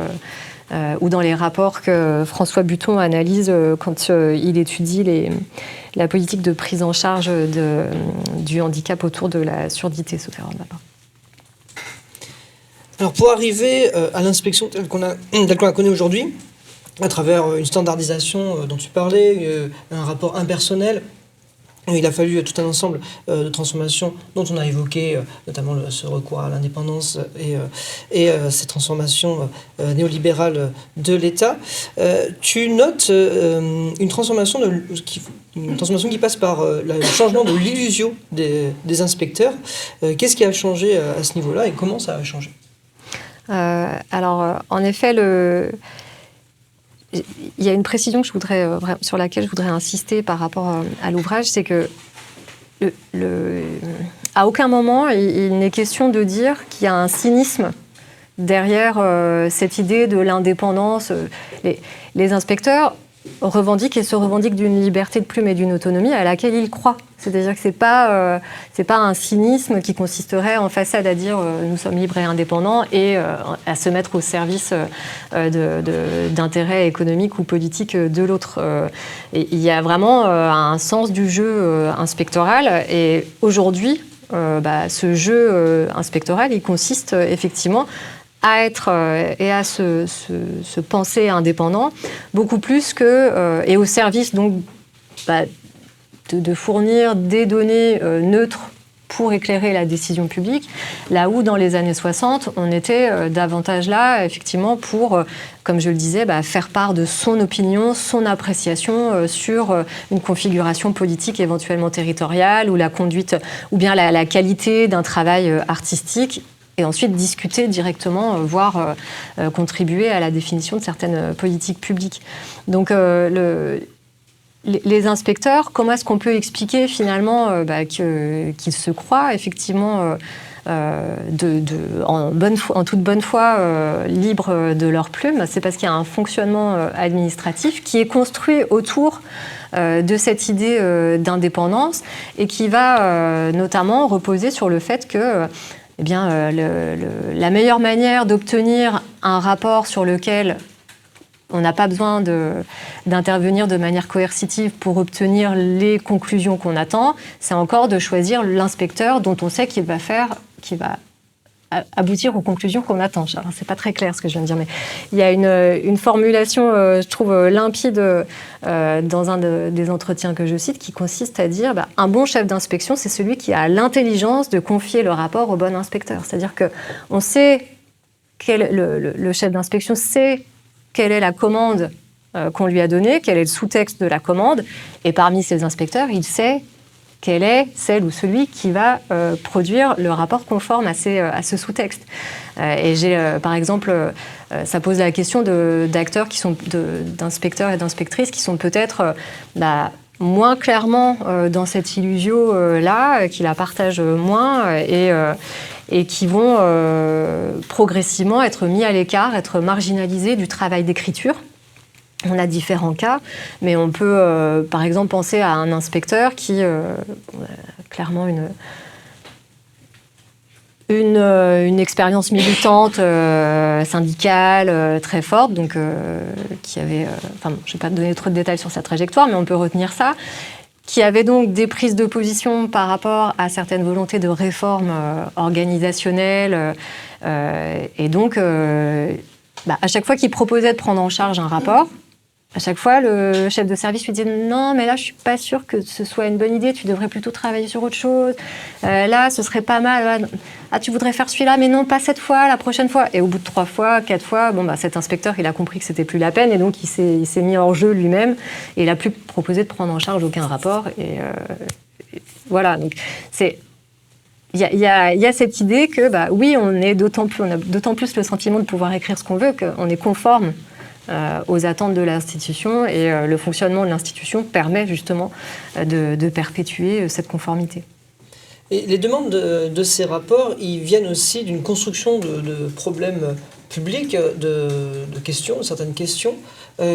ou dans les rapports que François Buton analyse quand il étudie la politique de prise en charge du handicap autour de la surdité, sauf erreur de ma part. Alors pour arriver à l'inspection telle qu'on la connaît aujourd'hui, à travers une standardisation dont tu parlais, un rapport impersonnel, il a fallu tout un ensemble de transformations dont on a évoqué notamment ce recours à l'indépendance et ces transformations néolibérales de l'État. Tu notes une transformation qui passe par le changement de l'illusion des inspecteurs. Qu'est-ce qui a changé à ce niveau-là et comment ça a changé ? En effet, il y a une précision sur laquelle je voudrais insister par rapport à l'ouvrage, c'est que à aucun moment il n'est question de dire qu'il y a un cynisme derrière cette idée de l'indépendance. Les inspecteurs revendiquent et se revendiquent d'une liberté de plume et d'une autonomie à laquelle ils croient. C'est-à-dire que c'est pas un cynisme qui consisterait en façade à dire nous sommes libres et indépendants et à se mettre au service d'intérêts économiques ou politiques de l'autre. Il y a vraiment un sens du jeu inspectoral et aujourd'hui, ce jeu inspectoral, il consiste effectivement à être et à se penser indépendant, beaucoup plus que et au service donc de fournir des données neutres pour éclairer la décision publique, là où dans les années 60, on était davantage là, effectivement, pour, comme je le disais, faire part de son opinion, son appréciation sur une configuration politique éventuellement territoriale, ou la conduite, ou bien la qualité d'un travail artistique, et ensuite discuter directement, voire contribuer à la définition de certaines politiques publiques. Donc les inspecteurs, comment est-ce qu'on peut expliquer finalement qu'ils se croient effectivement en toute bonne foi, libres de leur plume, c'est parce qu'il y a un fonctionnement administratif qui est construit autour de cette idée d'indépendance et qui va notamment reposer sur le fait que la meilleure manière d'obtenir un rapport sur lequel on n'a pas besoin d'intervenir de manière coercitive pour obtenir les conclusions qu'on attend, c'est encore de choisir l'inspecteur dont on sait qu'il va aboutir aux conclusions qu'on attend. Alors, c'est pas très clair ce que je viens de dire, mais il y a une formulation, je trouve, limpide dans un des entretiens que je cite, qui consiste à dire un bon chef d'inspection, c'est celui qui a l'intelligence de confier le rapport au bon inspecteur. C'est-à-dire qu'on sait, le chef d'inspection sait quelle est la commande qu'on lui a donnée, quel est le sous-texte de la commande, et parmi ces inspecteurs, il sait quelle est celle ou celui qui va produire le rapport conforme à ce sous-texte. Et j'ai, par exemple, ça pose la question d'acteurs d'inspecteurs et d'inspectrices qui sont peut-être moins clairement dans cette illusion-là, qui la partagent moins et qui vont progressivement être mis à l'écart, être marginalisés du travail d'écriture. On a différents cas, mais on peut, par exemple, penser à un inspecteur qui a clairement une expérience militante syndicale très forte, donc qui avait, je ne vais pas donner trop de détails sur sa trajectoire, mais on peut retenir ça, qui avait donc des prises de position par rapport à certaines volontés de réforme organisationnelle, et donc à chaque fois qu'il proposait de prendre en charge un rapport, à chaque fois, le chef de service lui disait « Non, mais là, je ne suis pas sûre que ce soit une bonne idée. Tu devrais plutôt travailler sur autre chose. Là, ce serait pas mal. Ah, tu voudrais faire celui-là, mais non, pas cette fois, la prochaine fois. » Et au bout de 3 fois, 4 fois, cet inspecteur, il a compris que ce n'était plus la peine. Et donc, il s'est mis hors jeu lui-même. Et il n'a plus proposé de prendre en charge aucun rapport. Et voilà. Donc, il y a cette idée que, oui, on a d'autant plus le sentiment de pouvoir écrire ce qu'on veut, qu'on est conforme aux attentes de l'institution, et le fonctionnement de l'institution permet justement de perpétuer cette conformité. Et les demandes de ces rapports, ils viennent aussi d'une construction de problèmes publics, de questions, de certaines questions,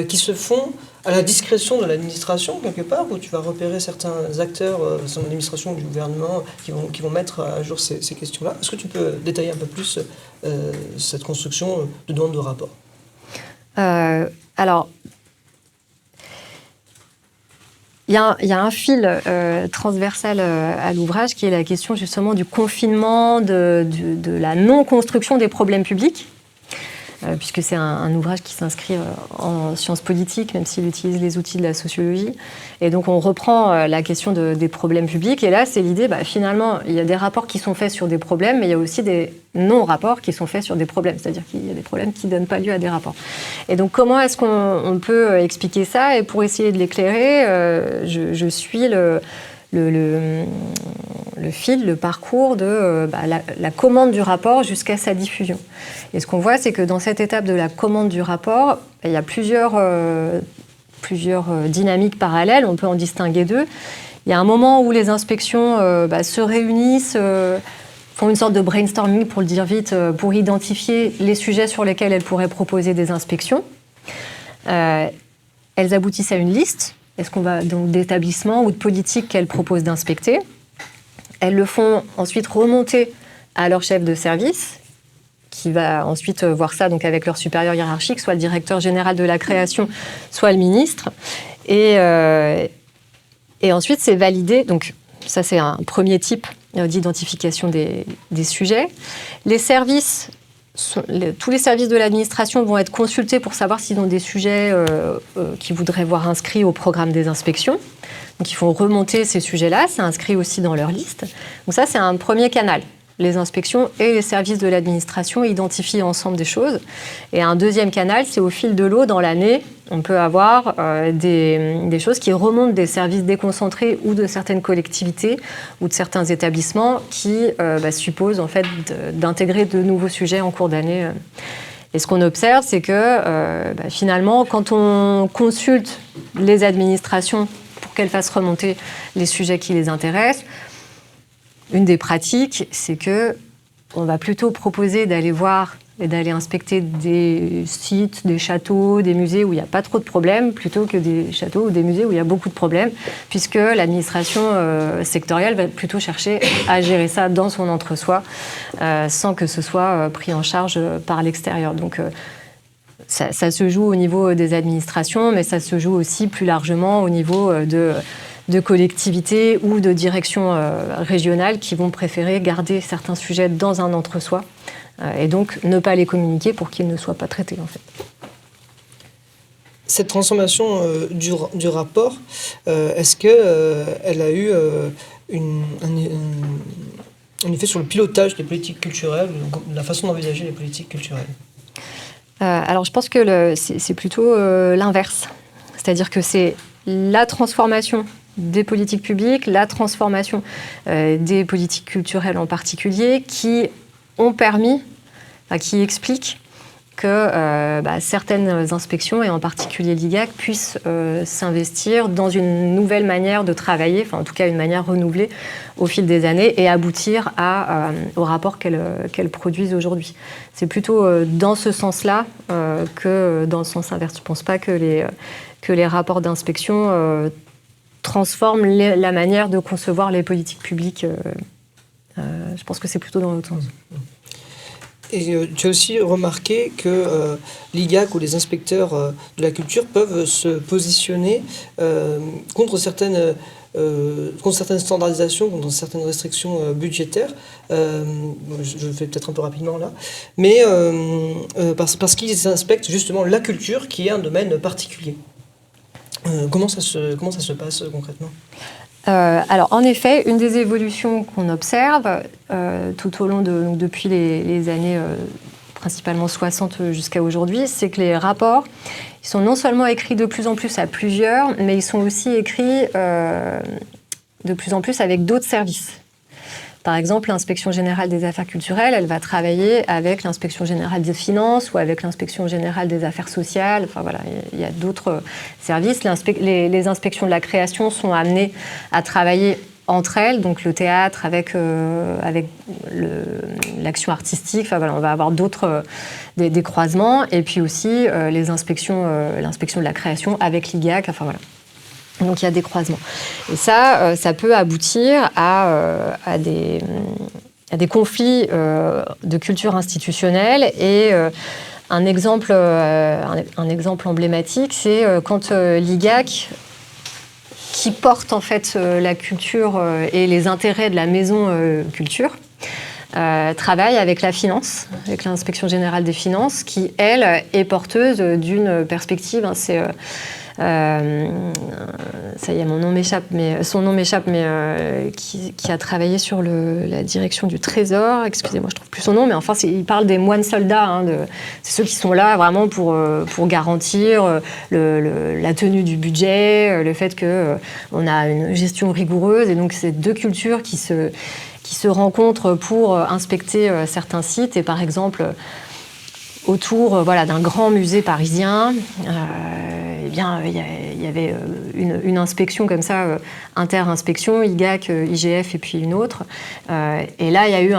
qui se font à la discrétion de l'administration, quelque part, où tu vas repérer certains acteurs de son administration, du gouvernement, qui vont mettre à jour ces questions-là. Est-ce que tu peux détailler un peu plus cette construction de demande de rapport ? Alors, il y a un fil transversal à l'ouvrage qui est la question justement du confinement, de la non-construction des problèmes publics, puisque c'est un ouvrage qui s'inscrit en sciences politiques, même s'il utilise les outils de la sociologie. Et donc on reprend la question des problèmes publics. Et là, c'est l'idée, finalement, il y a des rapports qui sont faits sur des problèmes, mais il y a aussi des non-rapports qui sont faits sur des problèmes. C'est-à-dire qu'il y a des problèmes qui ne donnent pas lieu à des rapports. Et donc comment est-ce qu'on peut expliquer ça ? Et pour essayer de l'éclairer, je suis le fil, le parcours de la commande du rapport jusqu'à sa diffusion. Et ce qu'on voit, c'est que dans cette étape de la commande du rapport, il y a plusieurs dynamiques parallèles. On peut en distinguer 2. Il y a un moment où les inspections se réunissent, font une sorte de brainstorming, pour le dire vite, pour identifier les sujets sur lesquels elles pourraient proposer des inspections. Elles aboutissent à une liste. Est-ce qu'on va donc d'établissements ou de politiques qu'elles proposent d'inspecter. Elles le font ensuite remonter à leur chef de service, qui va ensuite voir ça donc avec leur supérieur hiérarchique, soit le directeur général de la création, soit le ministre. Et ensuite, c'est validé. Donc, ça, c'est un premier type d'identification des sujets. Les services... tous les services de l'administration vont être consultés pour savoir s'ils ont des sujets qu'ils voudraient voir inscrits au programme des inspections. Donc, ils font remonter ces sujets-là. C'est inscrit aussi dans leur liste. Donc ça, c'est un premier canal. Les inspections et les services de l'administration identifient ensemble des choses. Et un deuxième canal, c'est au fil de l'eau, dans l'année, on peut avoir des choses qui remontent des services déconcentrés ou de certaines collectivités ou de certains établissements qui supposent en fait d'intégrer de nouveaux sujets en cours d'année. Et ce qu'on observe, c'est que finalement, quand on consulte les administrations pour qu'elles fassent remonter les sujets qui les intéressent, une des pratiques, c'est que on va plutôt proposer d'aller voir et d'aller inspecter des sites, des châteaux, des musées où il n'y a pas trop de problèmes, plutôt que des châteaux ou des musées où il y a beaucoup de problèmes, puisque l'administration sectorielle va plutôt chercher à gérer ça dans son entre-soi, sans que ce soit pris en charge par l'extérieur. Donc ça se joue au niveau des administrations, mais ça se joue aussi plus largement au niveau de collectivités ou de directions régionales qui vont préférer garder certains sujets dans un entre-soi et donc ne pas les communiquer pour qu'ils ne soient pas traités, en fait. Cette transformation du rapport, est-ce qu'elle a eu un effet sur le pilotage des politiques culturelles, la façon d'envisager les politiques culturelles? Alors je pense que c'est plutôt l'inverse. C'est-à-dire que c'est la transformation des politiques publiques, la transformation des politiques culturelles en particulier, qui ont permis, qui expliquent que certaines inspections, et en particulier l'IGAC, puissent s'investir dans une nouvelle manière de travailler, enfin en tout cas une manière renouvelée au fil des années, et aboutir au rapport qu'elles produisent aujourd'hui. C'est plutôt dans ce sens-là que dans le sens inverse. Je ne pense pas que les rapports d'inspection transforment la manière de concevoir les politiques publiques. Je pense que c'est plutôt dans l'autre sens. Et tu as aussi remarqué que l'IGAC ou les inspecteurs de la culture peuvent se positionner contre certaines standardisations, contre certaines restrictions budgétaires. Je le fais peut-être un peu rapidement là. Mais parce qu'ils inspectent justement la culture, qui est un domaine particulier. Comment ça se passe concrètement ? Alors, en effet, une des évolutions qu'on observe tout au long depuis les années principalement 60 jusqu'à aujourd'hui, c'est que les rapports, ils sont non seulement écrits de plus en plus à plusieurs, mais ils sont aussi écrits de plus en plus avec d'autres services. Par exemple, l'Inspection générale des affaires culturelles, elle va travailler avec l'Inspection générale des finances ou avec l'Inspection générale des affaires sociales. Enfin voilà, il y a d'autres services. Les inspections de la création sont amenées à travailler entre elles, donc le théâtre avec l'action artistique. Enfin voilà, on va avoir des croisements, et puis aussi l'inspection de la création avec l'IGAC. Enfin voilà. Donc il y a des croisements. Et ça peut aboutir à des conflits de culture institutionnelle. Et un exemple emblématique, c'est quand l'IGAC, qui porte en fait la culture et les intérêts de la maison culture, travaille avec la finance, avec l'Inspection générale des finances, qui, elle, est porteuse d'une perspective. Ça y est, son nom m'échappe, mais qui a travaillé sur la direction du Trésor. Excusez-moi, je trouve plus son nom, mais enfin, il parle des moines soldats. C'est ceux qui sont là vraiment pour garantir la tenue du budget, le fait qu'on a une gestion rigoureuse. Et donc, c'est deux cultures qui se rencontrent pour inspecter certains sites. Et par exemple, autour d'un grand musée parisien, il y avait une inspection comme ça, inter-inspection, IGAC, IGF et puis une autre. Et là, il y a eu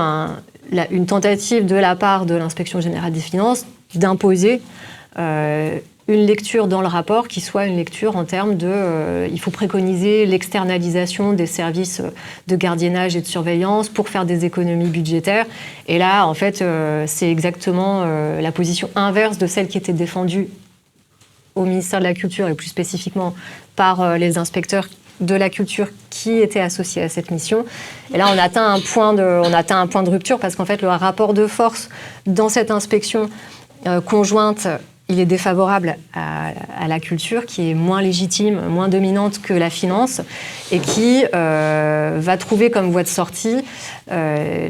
une tentative de la part de l'Inspection générale des finances d'imposer une lecture dans le rapport qui soit une lecture en termes il faut préconiser l'externalisation des services de gardiennage et de surveillance pour faire des économies budgétaires. Et là, en fait, c'est exactement la position inverse de celle qui était défendue au ministère de la Culture, et plus spécifiquement par les inspecteurs de la culture qui étaient associés à cette mission. Et là, on atteint un point de rupture, parce qu'en fait, le rapport de force dans cette inspection conjointe, il est défavorable à la culture, qui est moins légitime, moins dominante que la finance, et qui va trouver comme voie de sortie la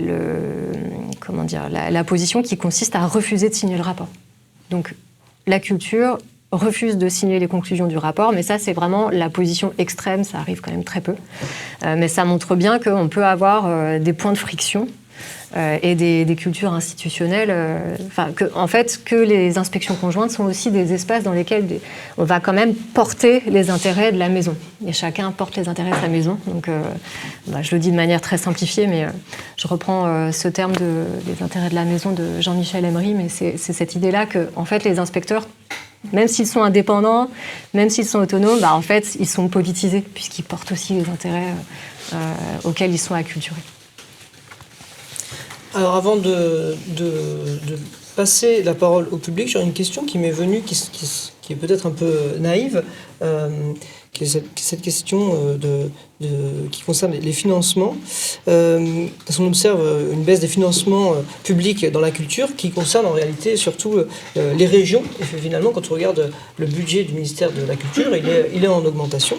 position qui consiste à refuser de signer le rapport. Donc, la culture refuse de signer les conclusions du rapport, mais ça, c'est vraiment la position extrême, ça arrive quand même très peu. Mais ça montre bien qu'on peut avoir des points de friction et des cultures institutionnelles. Que les inspections conjointes sont aussi des espaces dans lesquels on va quand même porter les intérêts de la maison. Et chacun porte les intérêts de sa maison. Donc, je le dis de manière très simplifiée, mais je reprends ce terme des intérêts de la maison de Jean-Michel Emery, mais c'est cette idée-là que, en fait, les inspecteurs, même s'ils sont indépendants, même s'ils sont autonomes, en fait, ils sont politisés, puisqu'ils portent aussi les intérêts auxquels ils sont acculturés. Alors, avant de passer la parole au public, j'ai une question qui m'est venue, qui est peut-être un peu naïve, qui est cette question qui concerne les financements. Parce qu'on observe une baisse des financements publics dans la culture qui concerne en réalité surtout les régions. Et finalement, quand on regarde le budget du ministère de la Culture, il est en augmentation.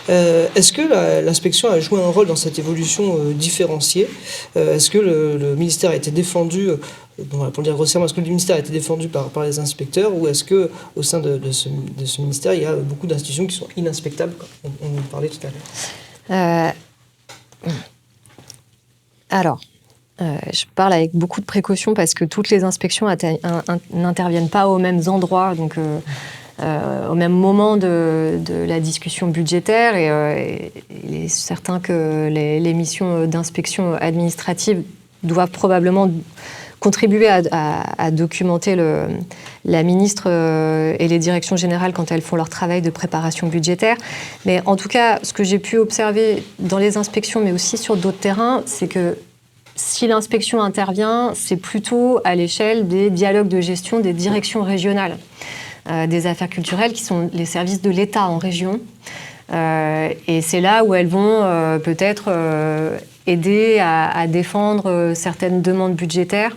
Est-ce que l'inspection a joué un rôle dans cette évolution différenciée ? Est-ce que le ministère a été défendu, pour le dire grossièrement, est-ce que le ministère a été défendu par les inspecteurs, ou est-ce qu'au sein de ce ministère, il y a beaucoup d'institutions qui sont ininspectables, comme on en parlait tout à l'heure? Je parle avec beaucoup de précaution parce que toutes les inspections n'interviennent pas aux mêmes endroits, donc au même moment de la discussion budgétaire, et il est certain que les missions d'inspection administrative doivent probablement contribuer à documenter la ministre et les directions générales quand elles font leur travail de préparation budgétaire. Mais en tout cas, ce que j'ai pu observer dans les inspections, mais aussi sur d'autres terrains, c'est que si l'inspection intervient, c'est plutôt à l'échelle des dialogues de gestion des directions régionales des affaires culturelles, qui sont les services de l'État en région. Et c'est là où elles vont peut-être aider à défendre certaines demandes budgétaires.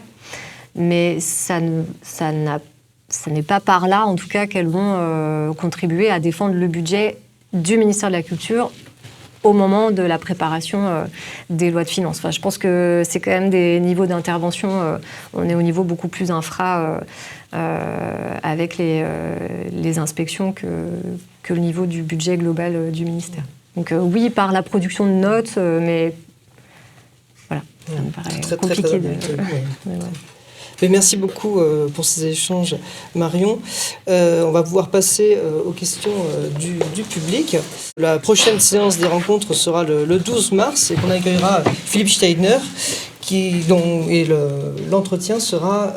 Mais ça n'est pas par là, en tout cas, qu'elles vont contribuer à défendre le budget du ministère de la Culture au moment de la préparation des lois de finances. Je pense que c'est quand même des niveaux d'intervention, on est au niveau beaucoup plus infra avec les inspections que le niveau du budget global du ministère. Donc oui, par la production de notes, mais voilà, ça me paraît compliqué de... Mais merci beaucoup pour ces échanges, Marion. On va pouvoir passer aux questions du public. La prochaine séance des rencontres sera le 12 mars et qu'on accueillera Philippe Steidner, et l'entretien sera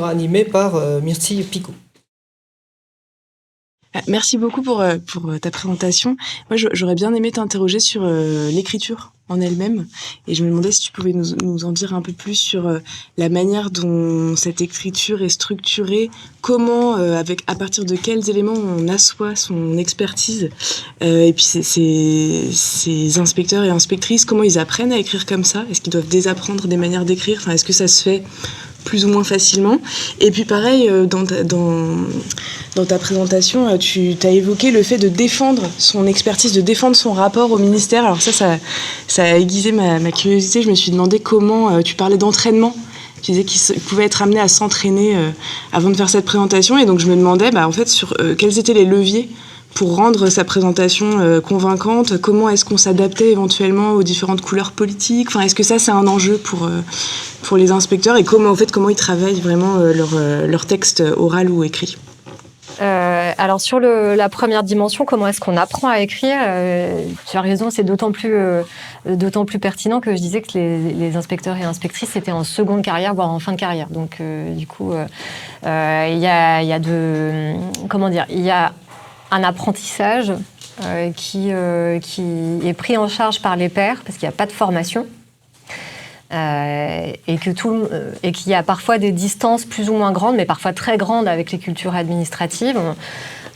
animé par Myrtille Picot. Merci beaucoup pour ta présentation. Moi, j'aurais bien aimé t'interroger sur l'écriture en elle-même, et je me demandais si tu pouvais nous en dire un peu plus sur la manière dont cette écriture est structurée, comment, à partir de quels éléments on assoit son expertise, et puis ces inspecteurs et inspectrices, comment ils apprennent à écrire comme ça? Est-ce qu'ils doivent désapprendre des manières d'écrire? Est-ce que ça se fait plus ou moins facilement? Et puis pareil, dans ta présentation, tu as évoqué le fait de défendre son expertise, de défendre son rapport au ministère. Alors ça a aiguisé ma curiosité. Je me suis demandé comment, tu parlais d'entraînement. Tu disais qu'ils pouvaient être amenés à s'entraîner avant de faire cette présentation. Et donc je me demandais en fait sur quels étaient les leviers pour rendre sa présentation convaincante. Comment est-ce qu'on s'adaptait éventuellement aux différentes couleurs politiques? Est-ce que ça, c'est un enjeu pour les inspecteurs, et comment ils travaillent vraiment leur texte oral ou écrit? Alors sur la première dimension, comment est-ce qu'on apprend à écrire, tu as raison, c'est d'autant plus pertinent que je disais que les inspecteurs et inspectrices étaient en seconde carrière, voire en fin de carrière. Donc du coup, il y a un apprentissage qui est pris en charge par les pairs, parce qu'il n'y a pas de formation. Et qu'il y a parfois des distances plus ou moins grandes, mais parfois très grandes avec les cultures administratives.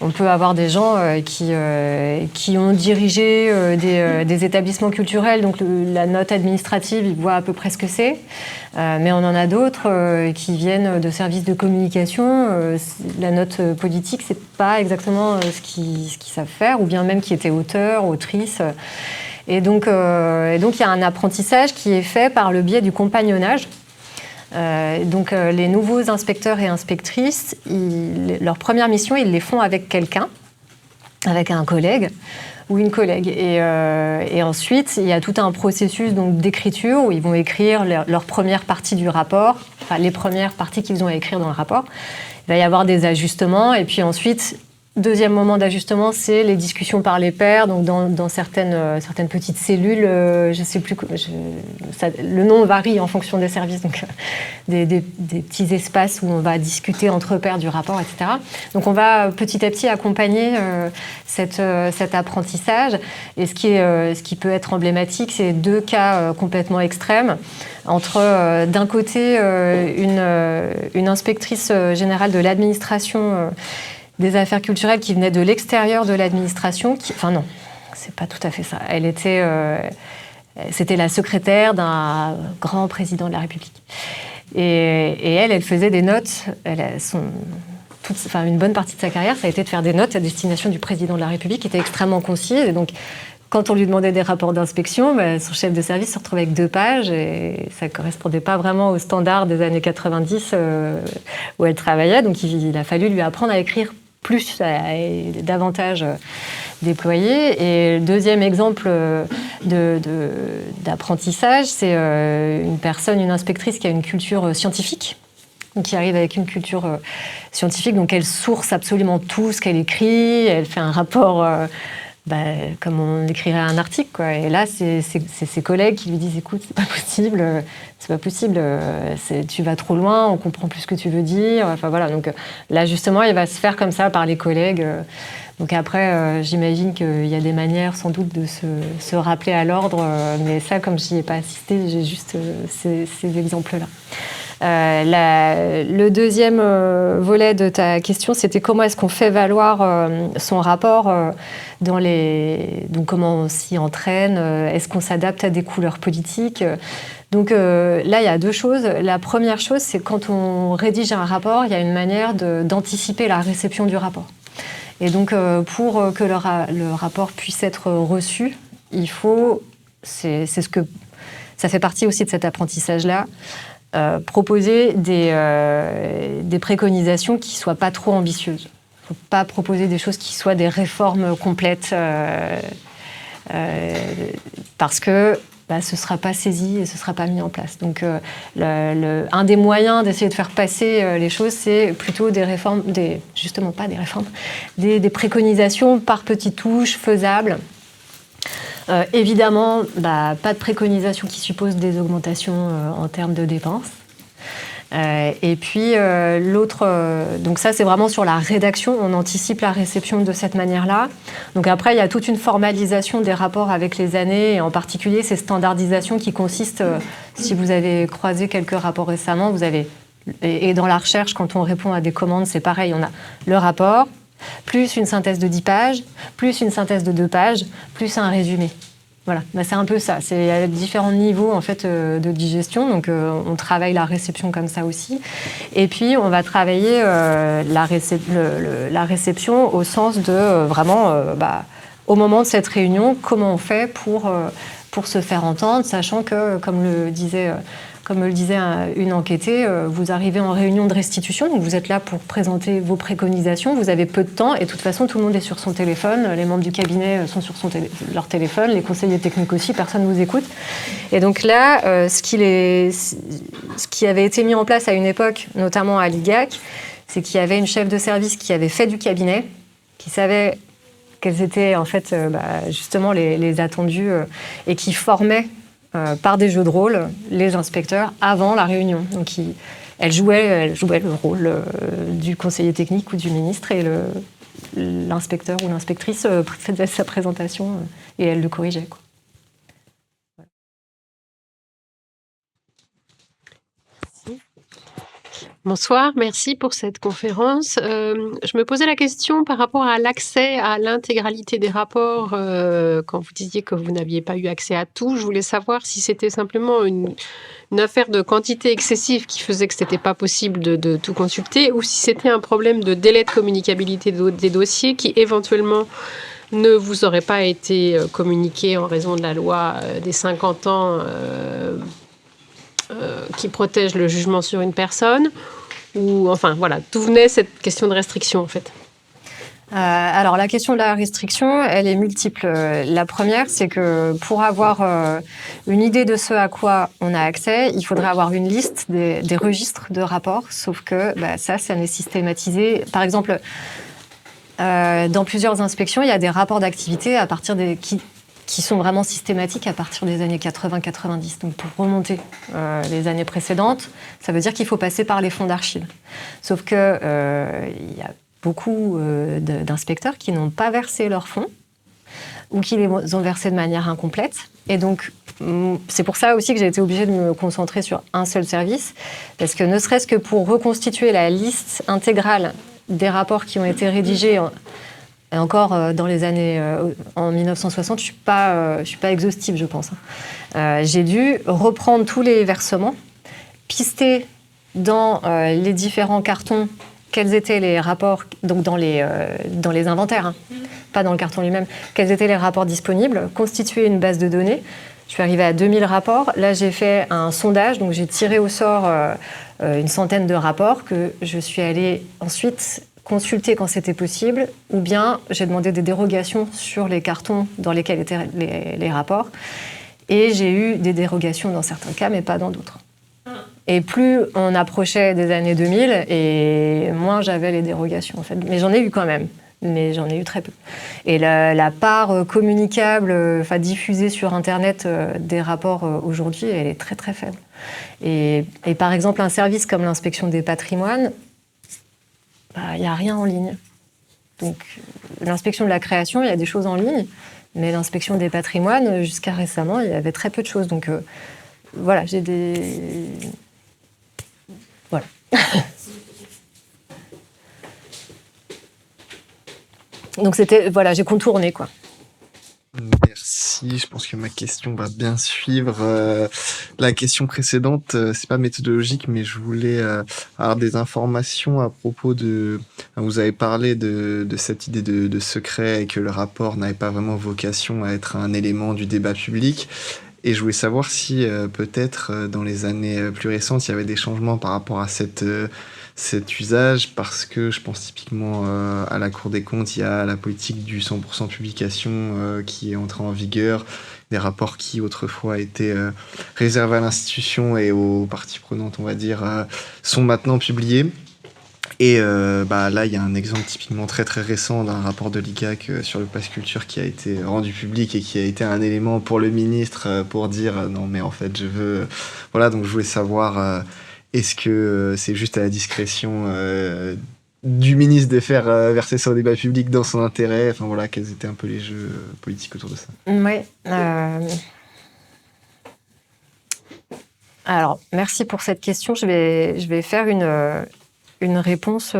On peut avoir des gens qui ont dirigé des établissements culturels, donc la note administrative, ils voient à peu près ce que c'est. Mais on en a d'autres qui viennent de services de communication. La note politique, c'est pas exactement ce qu'ils savent faire, ou bien même qui étaient auteurs, autrices. Et donc, il y a un apprentissage qui est fait par le biais du compagnonnage. Les nouveaux inspecteurs et inspectrices, leur première mission, ils les font avec quelqu'un. avec un collègue ou une collègue. Et ensuite, il y a tout un processus donc, d'écriture où ils vont écrire leur première partie du rapport, enfin les premières parties qu'ils ont à écrire dans le rapport. Il va y avoir des ajustements et puis ensuite, deuxième moment d'ajustement, c'est les discussions par les pairs, donc dans certaines petites cellules, je ne sais plus, le nom varie en fonction des services, donc des petits espaces où on va discuter entre pairs du rapport, etc. Donc on va petit à petit accompagner cet apprentissage. Et ce qui peut être emblématique, c'est deux cas complètement extrêmes. Entre, d'un côté, une inspectrice générale de l'administration des affaires culturelles qui venait de l'extérieur de l'administration. Enfin non, c'est pas tout à fait ça. C'était la secrétaire d'un grand président de la République. Et elle faisait des notes. Une bonne partie de sa carrière, ça a été de faire des notes à destination du président de la République, qui étaient extrêmement concises. Et donc, quand on lui demandait des rapports d'inspection, son chef de service se retrouvait avec 2 pages et ça ne correspondait pas vraiment aux standards des années 90 où elle travaillait. Donc, il a fallu lui apprendre à écrire plus et davantage déployé. Et le deuxième exemple d'apprentissage, c'est une inspectrice qui a une culture scientifique, qui arrive avec une culture scientifique, donc elle source absolument tout ce qu'elle écrit, elle fait un rapport comme on écrirait un article, quoi. Et là, c'est ses collègues qui lui disent « Écoute, c'est pas possible, tu vas trop loin, on comprend plus ce que tu veux dire. » Enfin voilà, donc l'ajustement, il va se faire comme ça par les collègues. Donc après, j'imagine qu'il y a des manières sans doute de se rappeler à l'ordre, mais ça, comme je n'y ai pas assisté, j'ai juste ces exemples-là. Le deuxième volet de ta question, c'était comment est-ce qu'on fait valoir son rapport donc comment on s'y entraîne, est-ce qu'on s'adapte à des couleurs politiques. Donc là, il y a 2 choses. La première chose, c'est quand on rédige un rapport, il y a une manière d'anticiper la réception du rapport. Et donc, pour que le rapport puisse être reçu, il faut, ça fait partie aussi de cet apprentissage-là, proposer des préconisations qui ne soient pas trop ambitieuses. Il ne faut pas proposer des choses qui soient des réformes complètes parce que ce ne sera pas saisi et ce ne sera pas mis en place. Donc, un des moyens d'essayer de faire passer les choses, c'est plutôt des réformes, justement pas des réformes, des préconisations par petites touches, faisables. Évidemment, pas de préconisation qui suppose des augmentations en termes de dépenses. Et puis l'autre, donc ça c'est vraiment sur la rédaction, on anticipe la réception de cette manière-là. Donc après il y a toute une formalisation des rapports avec les années, et en particulier ces standardisations qui consistent, si vous avez croisé quelques rapports récemment, vous avez, et dans la recherche quand on répond à des commandes c'est pareil, on a le rapport, plus une synthèse de 10 pages, plus une synthèse de 2 pages, plus un résumé. Voilà, c'est un peu ça. C'est à différents niveaux en fait de digestion. Donc on travaille la réception comme ça aussi. Et puis on va travailler la réception au sens de vraiment au moment de cette réunion, comment on fait pour se faire entendre, sachant que comme le disait une enquêtée, vous arrivez en réunion de restitution, donc vous êtes là pour présenter vos préconisations, vous avez peu de temps et de toute façon tout le monde est sur son téléphone, les membres du cabinet sont sur leur téléphone, les conseillers techniques aussi, personne ne vous écoute. Et donc là, ce qui avait été mis en place à une époque, notamment à l'IGAC, c'est qu'il y avait une chef de service qui avait fait du cabinet, qui savait quels étaient en fait justement les attendus et qui formait par des jeux de rôle, les inspecteurs, avant la réunion. Donc, elle jouait le rôle du conseiller technique ou du ministre et l'inspecteur ou l'inspectrice faisait sa présentation et elle le corrigeait, quoi. Bonsoir, merci pour cette conférence. Je me posais la question par rapport à l'accès à l'intégralité des rapports. Quand vous disiez que vous n'aviez pas eu accès à tout, je voulais savoir si c'était simplement une affaire de quantité excessive qui faisait que ce n'était pas possible de tout consulter, ou si c'était un problème de délai de communicabilité des dossiers qui éventuellement ne vous aurait pas été communiqué en raison de la loi des 50 ans qui protège le jugement sur une personne, ou enfin voilà, d'où venait cette question de restriction en fait? Alors, la question de la restriction, elle est multiple. La première, c'est que pour avoir une idée de ce à quoi on a accès, il faudrait avoir une liste des registres de rapports, sauf que ça n'est systématisé. Par exemple, dans plusieurs inspections, il y a des rapports d'activité qui sont vraiment systématiques à partir des années 80-90. Donc, pour remonter les années précédentes, ça veut dire qu'il faut passer par les fonds d'archives. Sauf que il y a beaucoup d'inspecteurs qui n'ont pas versé leurs fonds ou qui les ont versés de manière incomplète. Et donc, c'est pour ça aussi que j'ai été obligée de me concentrer sur un seul service, parce que ne serait-ce que pour reconstituer la liste intégrale des rapports qui ont été rédigés, et encore dans les années en 1960, je suis pas exhaustive, je pense. J'ai dû reprendre tous les versements, pister dans les différents cartons quels étaient les rapports, donc dans les inventaires, pas dans le carton lui-même, quels étaient les rapports disponibles, constituer une base de données. Je suis arrivée à 2000 rapports. Là, j'ai fait un sondage, donc j'ai tiré au sort une centaine de rapports que je suis allée ensuite consulter quand c'était possible, ou bien j'ai demandé des dérogations sur les cartons dans lesquels étaient les rapports. Et j'ai eu des dérogations dans certains cas, mais pas dans d'autres. Et plus on approchait des années 2000, et moins j'avais les dérogations, en fait. Mais j'en ai eu quand même, mais j'en ai eu très peu. Et la part communicable, diffusée sur Internet des rapports aujourd'hui, elle est très très faible. Et par exemple, un service comme l'inspection des patrimoines, il n'y a rien en ligne. Donc, l'inspection de la création, il y a des choses en ligne, mais l'inspection des patrimoines, jusqu'à récemment, il y avait très peu de choses. Donc, voilà, j'ai des... Voilà. Donc, j'ai contourné, quoi. Merci, je pense que ma question va bien suivre. La question précédente, c'est pas méthodologique, mais je voulais avoir des informations à propos de... Vous avez parlé de cette idée de secret et que le rapport n'avait pas vraiment vocation à être un élément du débat public. Et je voulais savoir si peut-être dans les années plus récentes, il y avait des changements par rapport à cet usage, parce que je pense typiquement à la Cour des comptes, il y a la politique du 100% publication qui est entrée en vigueur, des rapports qui autrefois étaient réservés à l'institution et aux parties prenantes, on va dire, sont maintenant publiés. Et là, il y a un exemple typiquement très très récent d'un rapport de l'IGAC sur le pass culture qui a été rendu public et qui a été un élément pour le ministre pour dire non mais en fait je veux... Voilà, donc je voulais savoir est-ce que c'est juste à la discrétion du ministre de faire verser ça au débat public dans son intérêt, enfin voilà, quels étaient un peu les jeux politiques autour de ça. Oui. Alors, merci pour cette question. Je vais faire une réponse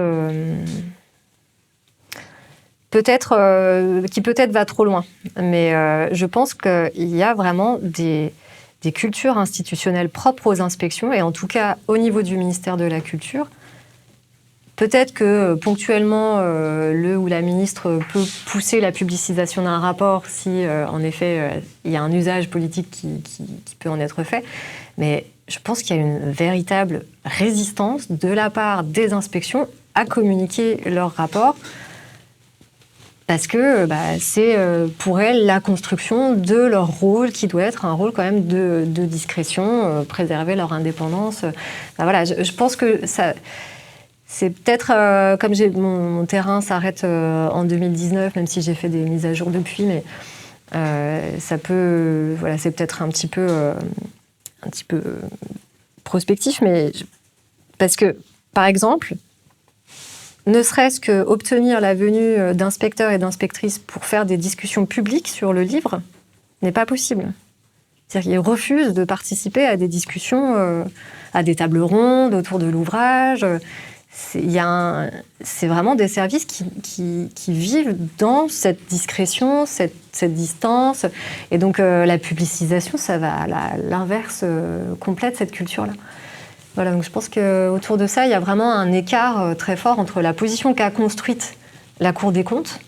qui peut-être va trop loin. Mais je pense qu'il y a vraiment des cultures institutionnelles propres aux inspections, et en tout cas au niveau du ministère de la Culture. Peut-être que ponctuellement, le ou la ministre peut pousser la publicisation d'un rapport si, en effet, il y a un usage politique qui peut en être fait. Mais je pense qu'il y a une véritable résistance de la part des inspections à communiquer leurs rapports, parce que c'est pour elles la construction de leur rôle, qui doit être un rôle quand même de discrétion, préserver leur indépendance. Voilà, je pense que ça... C'est peut-être, comme mon terrain s'arrête en 2019, même si j'ai fait des mises à jour depuis, mais ça peut... Voilà, c'est peut-être un petit peu prospectif, mais parce que, par exemple, ne serait-ce qu'obtenir la venue d'inspecteurs et d'inspectrices pour faire des discussions publiques sur le livre n'est pas possible. C'est-à-dire qu'ils refusent de participer à des discussions, à des tables rondes autour de l'ouvrage. C'est vraiment des services qui vivent dans cette discrétion, cette distance. Et donc, la publicisation, ça va à l'inverse complet de cette culture-là. Voilà, donc je pense qu'autour de ça, il y a vraiment un écart très fort entre la position qu'a construite la Cour des comptes,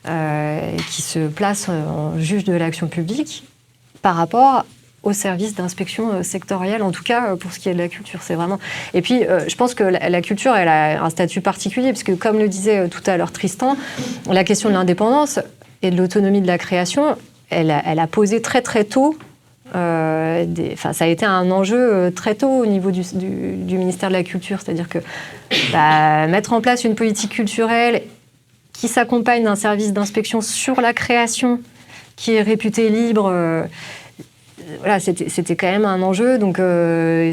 qui se place en juge de l'action publique, par rapport au service d'inspection sectorielle, en tout cas pour ce qui est de la culture. C'est vraiment... Et puis, je pense que la culture, elle a un statut particulier, parce que comme le disait tout à l'heure Tristan, la question de l'indépendance et de l'autonomie de la création, elle a posé très très tôt. Ça a été un enjeu très tôt au niveau du ministère de la Culture, c'est-à-dire que mettre en place une politique culturelle qui s'accompagne d'un service d'inspection sur la création qui est réputé libre, voilà, c'était quand même un enjeu, donc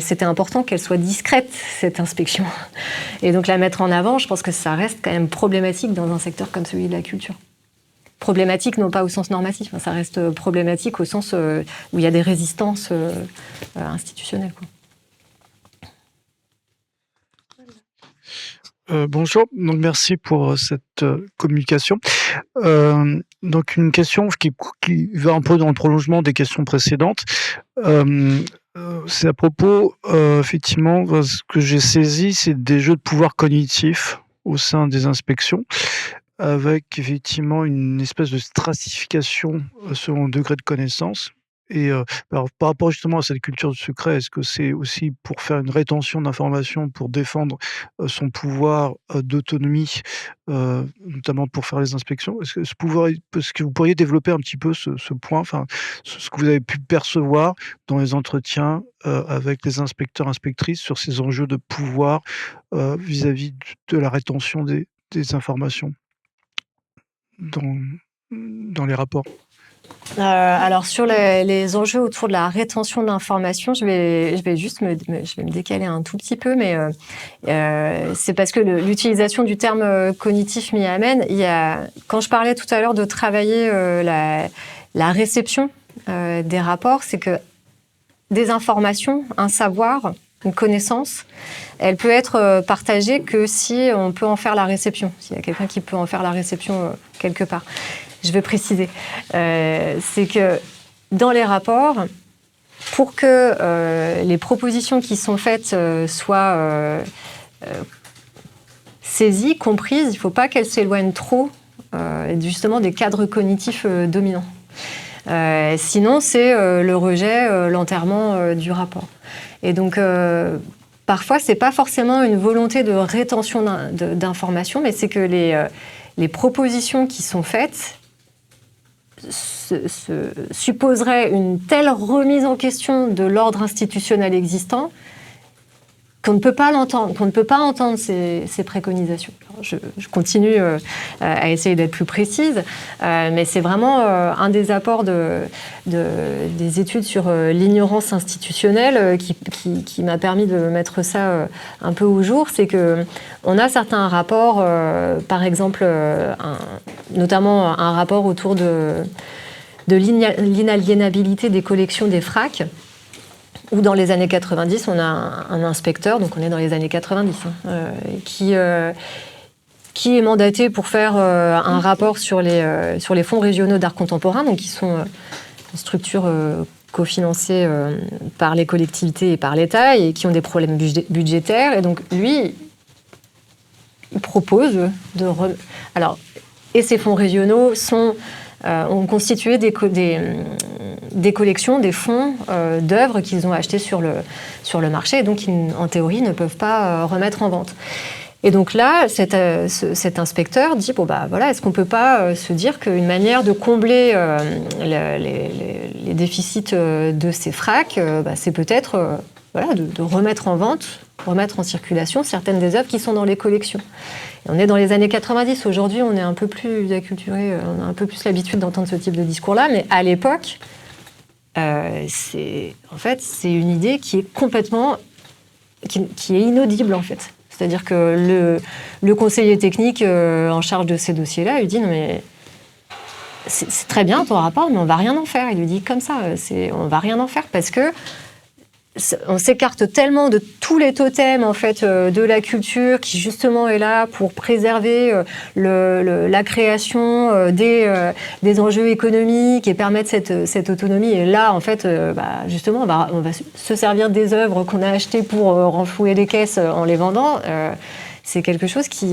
c'était important qu'elle soit discrète, cette inspection. Et donc la mettre en avant, je pense que ça reste quand même problématique dans un secteur comme celui de la culture. Problématique, non pas au sens normatif, ça reste problématique au sens où il y a des résistances institutionnelles, quoi. Bonjour, donc merci pour cette communication. Donc une question qui va un peu dans le prolongement des questions précédentes. C'est à propos, effectivement, ce que j'ai saisi, c'est des jeux de pouvoir cognitifs au sein des inspections, avec effectivement une espèce de stratification selon le degré de connaissance. Et alors, par rapport justement à cette culture du secret, est-ce que c'est aussi pour faire une rétention d'informations, pour défendre son pouvoir d'autonomie, notamment pour faire les inspections? Est-ce que vous pourriez développer un petit peu ce point, enfin, ce que vous avez pu percevoir dans les entretiens avec les inspecteurs, inspectrices sur ces enjeux de pouvoir vis-à-vis de la rétention des informations dans les rapports? Alors sur les enjeux autour de la rétention de l'information, je vais juste me décaler un tout petit peu, mais c'est parce que l'utilisation du terme cognitif m'y amène. Quand je parlais tout à l'heure de travailler la réception des rapports, c'est que des informations, un savoir, une connaissance, elle peut être partagée que si on peut en faire la réception, s'il y a quelqu'un qui peut en faire la réception quelque part. Je vais préciser. C'est que dans les rapports, pour que les propositions qui sont faites soient saisies, comprises, il ne faut pas qu'elles s'éloignent trop justement des cadres cognitifs dominants. Sinon, c'est le rejet, l'enterrement du rapport. Et donc, parfois, ce n'est pas forcément une volonté de rétention d'informations, mais c'est que les propositions qui sont faites supposerait une telle remise en question de l'ordre institutionnel existant qu'on ne peut pas l'entendre, qu'on ne peut pas entendre ces préconisations. Alors je continue à essayer d'être plus précise, mais c'est vraiment un des apports des études sur l'ignorance institutionnelle qui m'a permis de mettre ça un peu au jour. C'est qu'on a certains rapports, par exemple, notamment un rapport autour de l'inaliénabilité des collections des FRAC, où dans les années 90, on a un inspecteur, donc on est dans les années 90, qui est mandaté pour faire un rapport sur les fonds régionaux d'art contemporain, donc qui sont une structure cofinancée par les collectivités et par l'État, et qui ont des problèmes budgétaires. Et donc lui, il propose alors, et ces fonds régionaux ont constitué des collections, des fonds d'œuvres qu'ils ont achetées sur le marché, et donc en théorie ne peuvent pas remettre en vente. Et donc là, cet inspecteur dit voilà, est-ce qu'on ne peut pas se dire qu'une manière de combler les déficits de ces FRAC, c'est peut-être de remettre en vente, remettre en circulation certaines des œuvres qui sont dans les collections. Et on est dans les années 90. Aujourd'hui, on est un peu plus acculturé, on a un peu plus l'habitude d'entendre ce type de discours-là, mais à l'époque, c'est une idée qui est complètement, qui est inaudible en fait. C'est-à-dire que le conseiller technique en charge de ces dossiers-là, lui dit non mais c'est très bien ton rapport, mais on va rien en faire. Il lui dit comme ça, on va rien en faire parce que on s'écarte tellement de tous les totems en fait de la culture qui justement est là pour préserver la création des enjeux économiques et permettre cette autonomie. Et là en fait justement on va se servir des œuvres qu'on a achetées pour renflouer les caisses en les vendant. C'est quelque chose qui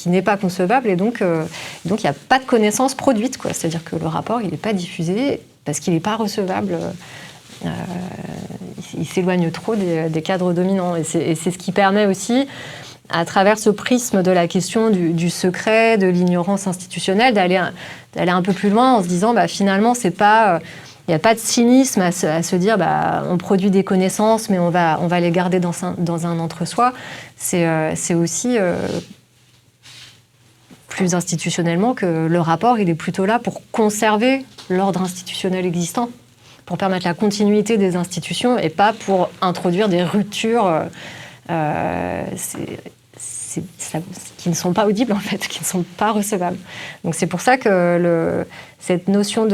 n'est pas concevable et donc il n'y a pas de connaissance produite, quoi. C'est-à-dire que le rapport il n'est pas diffusé parce qu'il n'est pas recevable il s'éloigne trop des cadres dominants. Et c'est ce qui permet aussi, à travers ce prisme de la question du secret, de l'ignorance institutionnelle, d'aller un peu plus loin en se disant, finalement, c'est pas... Il n'y a pas de cynisme à se dire on produit des connaissances, mais on va les garder dans un entre-soi. C'est aussi plus institutionnellement que le rapport, il est plutôt là pour conserver l'ordre institutionnel existant, pour permettre la continuité des institutions et pas pour introduire des ruptures qui ne sont pas audibles, en fait, qui ne sont pas recevables. Donc c'est pour ça que cette notion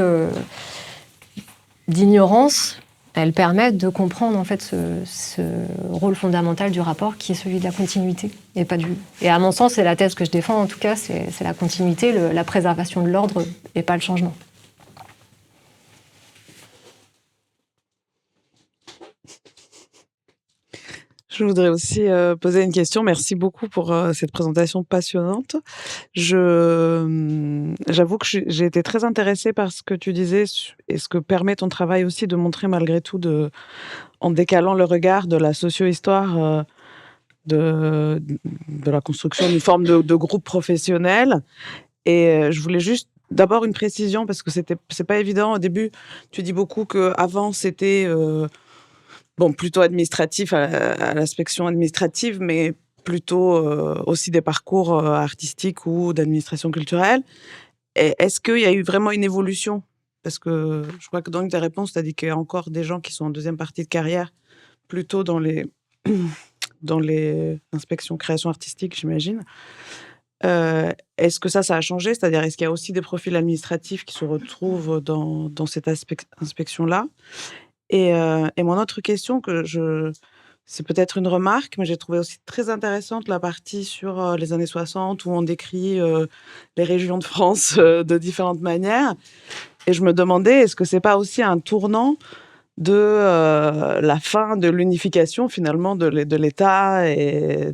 d'ignorance, elle permet de comprendre en fait ce rôle fondamental du rapport qui est celui de la continuité et à mon sens c'est la thèse que je défends en tout cas, c'est la continuité, la préservation de l'ordre et pas le changement. Je voudrais aussi poser une question. Merci beaucoup pour cette présentation passionnante. J'avoue que j'ai été très intéressée par ce que tu disais et ce que permet ton travail aussi de montrer malgré tout, en décalant le regard de la socio-histoire de la construction d'une forme de groupe professionnel. Et je voulais juste d'abord une précision parce que c'est pas évident. Au début, tu dis beaucoup qu'avant c'était... plutôt administratif, à l'inspection administrative, mais plutôt aussi des parcours artistiques ou d'administration culturelle. Et est-ce qu'il y a eu vraiment une évolution? Parce que je crois que dans tes réponses, tu as dit qu'il y a encore des gens qui sont en deuxième partie de carrière, plutôt dans les inspections création artistique, j'imagine. Est-ce que ça a changé? C'est-à-dire, est-ce qu'il y a aussi des profils administratifs qui se retrouvent dans cette inspection-là? Et mon autre question, c'est peut-être une remarque, mais j'ai trouvé aussi très intéressante la partie sur les années 60 où on décrit les régions de France de différentes manières. Et je me demandais, est-ce que c'est pas aussi un tournant de la fin de l'unification finalement de l'État et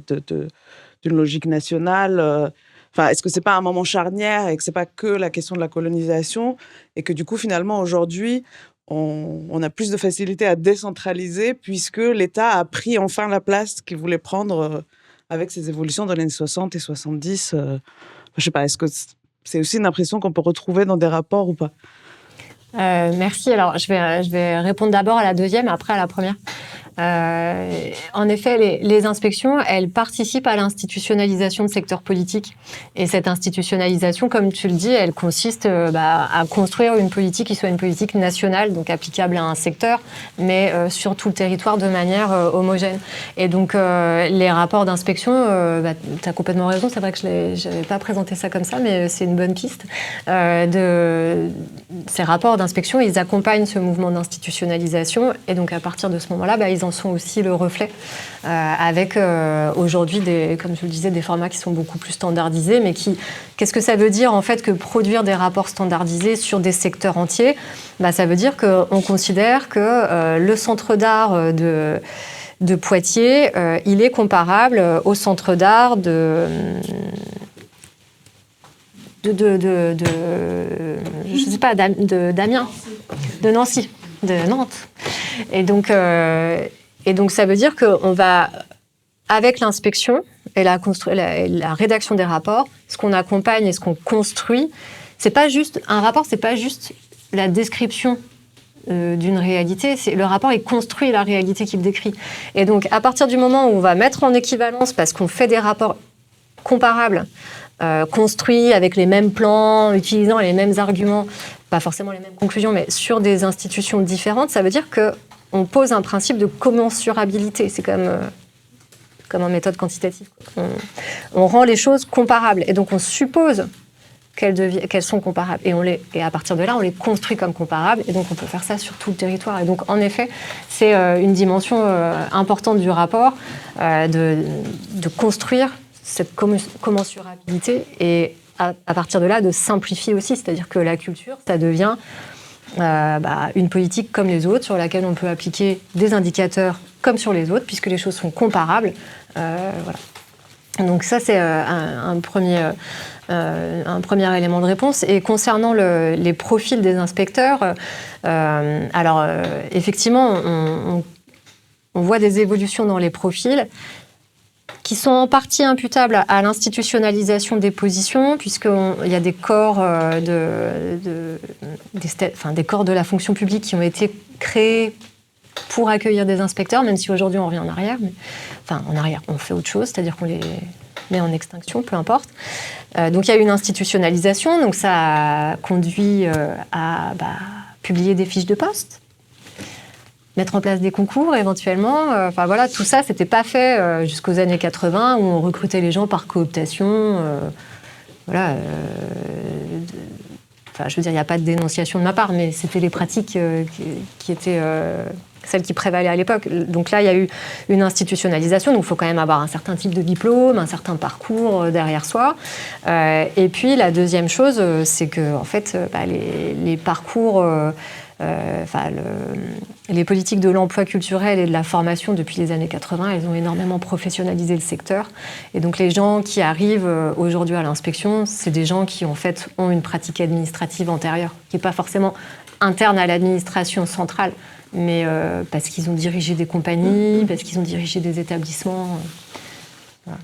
d'une logique nationale est-ce que c'est pas un moment charnière et que c'est pas que la question de la colonisation et que du coup finalement aujourd'hui on a plus de facilité à décentraliser puisque l'État a pris enfin la place qu'il voulait prendre avec ses évolutions dans les années 60 et 70. Je sais pas, est-ce que c'est aussi une impression qu'on peut retrouver dans des rapports ou pas? Merci. Alors, je vais répondre d'abord à la deuxième, après à la première. En effet, les inspections, elles participent à l'institutionnalisation de secteurs politiques. Et cette institutionnalisation, comme tu le dis, elle consiste à construire une politique qui soit une politique nationale, donc applicable à un secteur, mais sur tout le territoire de manière homogène. Et donc, les rapports d'inspection, tu as complètement raison, c'est vrai que je n'avais pas présenté ça comme ça, mais c'est une bonne piste. Ces rapports d'inspection, ils accompagnent ce mouvement d'institutionnalisation. Et donc, à partir de ce moment-là, ils en sont aussi le reflet, avec aujourd'hui, comme je le disais, des formats qui sont beaucoup plus standardisés, mais qu'est-ce que ça veut dire en fait que produire des rapports standardisés sur des secteurs entiers? Ça veut dire qu'on considère que le centre d'art de Poitiers, il est comparable au centre d'art je sais pas, d'Amiens, de Nancy, de Nantes. Et donc ça veut dire qu'on va, avec l'inspection et la rédaction des rapports, ce qu'on accompagne et ce qu'on construit, un rapport, c'est pas juste la description d'une réalité, le rapport, il construit la réalité qu'il décrit. Et donc, à partir du moment où on va mettre en équivalence, parce qu'on fait des rapports comparables, construits avec les mêmes plans, utilisant les mêmes arguments, pas forcément les mêmes conclusions, mais sur des institutions différentes, ça veut dire qu'on pose un principe de commensurabilité. C'est comme en méthode quantitative. On rend les choses comparables. Et donc, on suppose qu'elles sont comparables. Et à partir de là, on les construit comme comparables. Et donc, on peut faire ça sur tout le territoire. Et donc, en effet, c'est une dimension importante du rapport de construire cette commensurabilité et à partir de là, de simplifier aussi. C'est-à-dire que la culture, ça devient une politique comme les autres, sur laquelle on peut appliquer des indicateurs comme sur les autres, puisque les choses sont comparables. Voilà. Donc ça, c'est un premier élément de réponse. Et concernant les profils des inspecteurs, effectivement, on voit des évolutions dans les profils qui sont en partie imputables à l'institutionnalisation des positions, puisqu'il y a des corps des corps de la fonction publique qui ont été créés pour accueillir des inspecteurs, même si aujourd'hui on revient en arrière. On fait autre chose, c'est-à-dire qu'on les met en extinction, peu importe. Donc il y a eu une institutionnalisation, donc ça a conduit à publier des fiches de poste, mettre en place des concours éventuellement. Tout ça, c'était pas fait jusqu'aux années 80 où on recrutait les gens par cooptation. Je veux dire, il n'y a pas de dénonciation de ma part, mais c'était les pratiques qui étaient celles qui prévalaient à l'époque. Donc là, il y a eu une institutionnalisation, donc il faut quand même avoir un certain type de diplôme, un certain parcours derrière soi. Et puis la deuxième chose, c'est que en fait, les parcours, les politiques de l'emploi culturel et de la formation depuis les années 80, elles ont énormément professionnalisé le secteur. Et donc les gens qui arrivent aujourd'hui à l'inspection, c'est des gens qui en fait ont une pratique administrative antérieure, qui n'est pas forcément interne à l'administration centrale, mais parce qu'ils ont dirigé des compagnies, parce qu'ils ont dirigé des établissements. Voilà.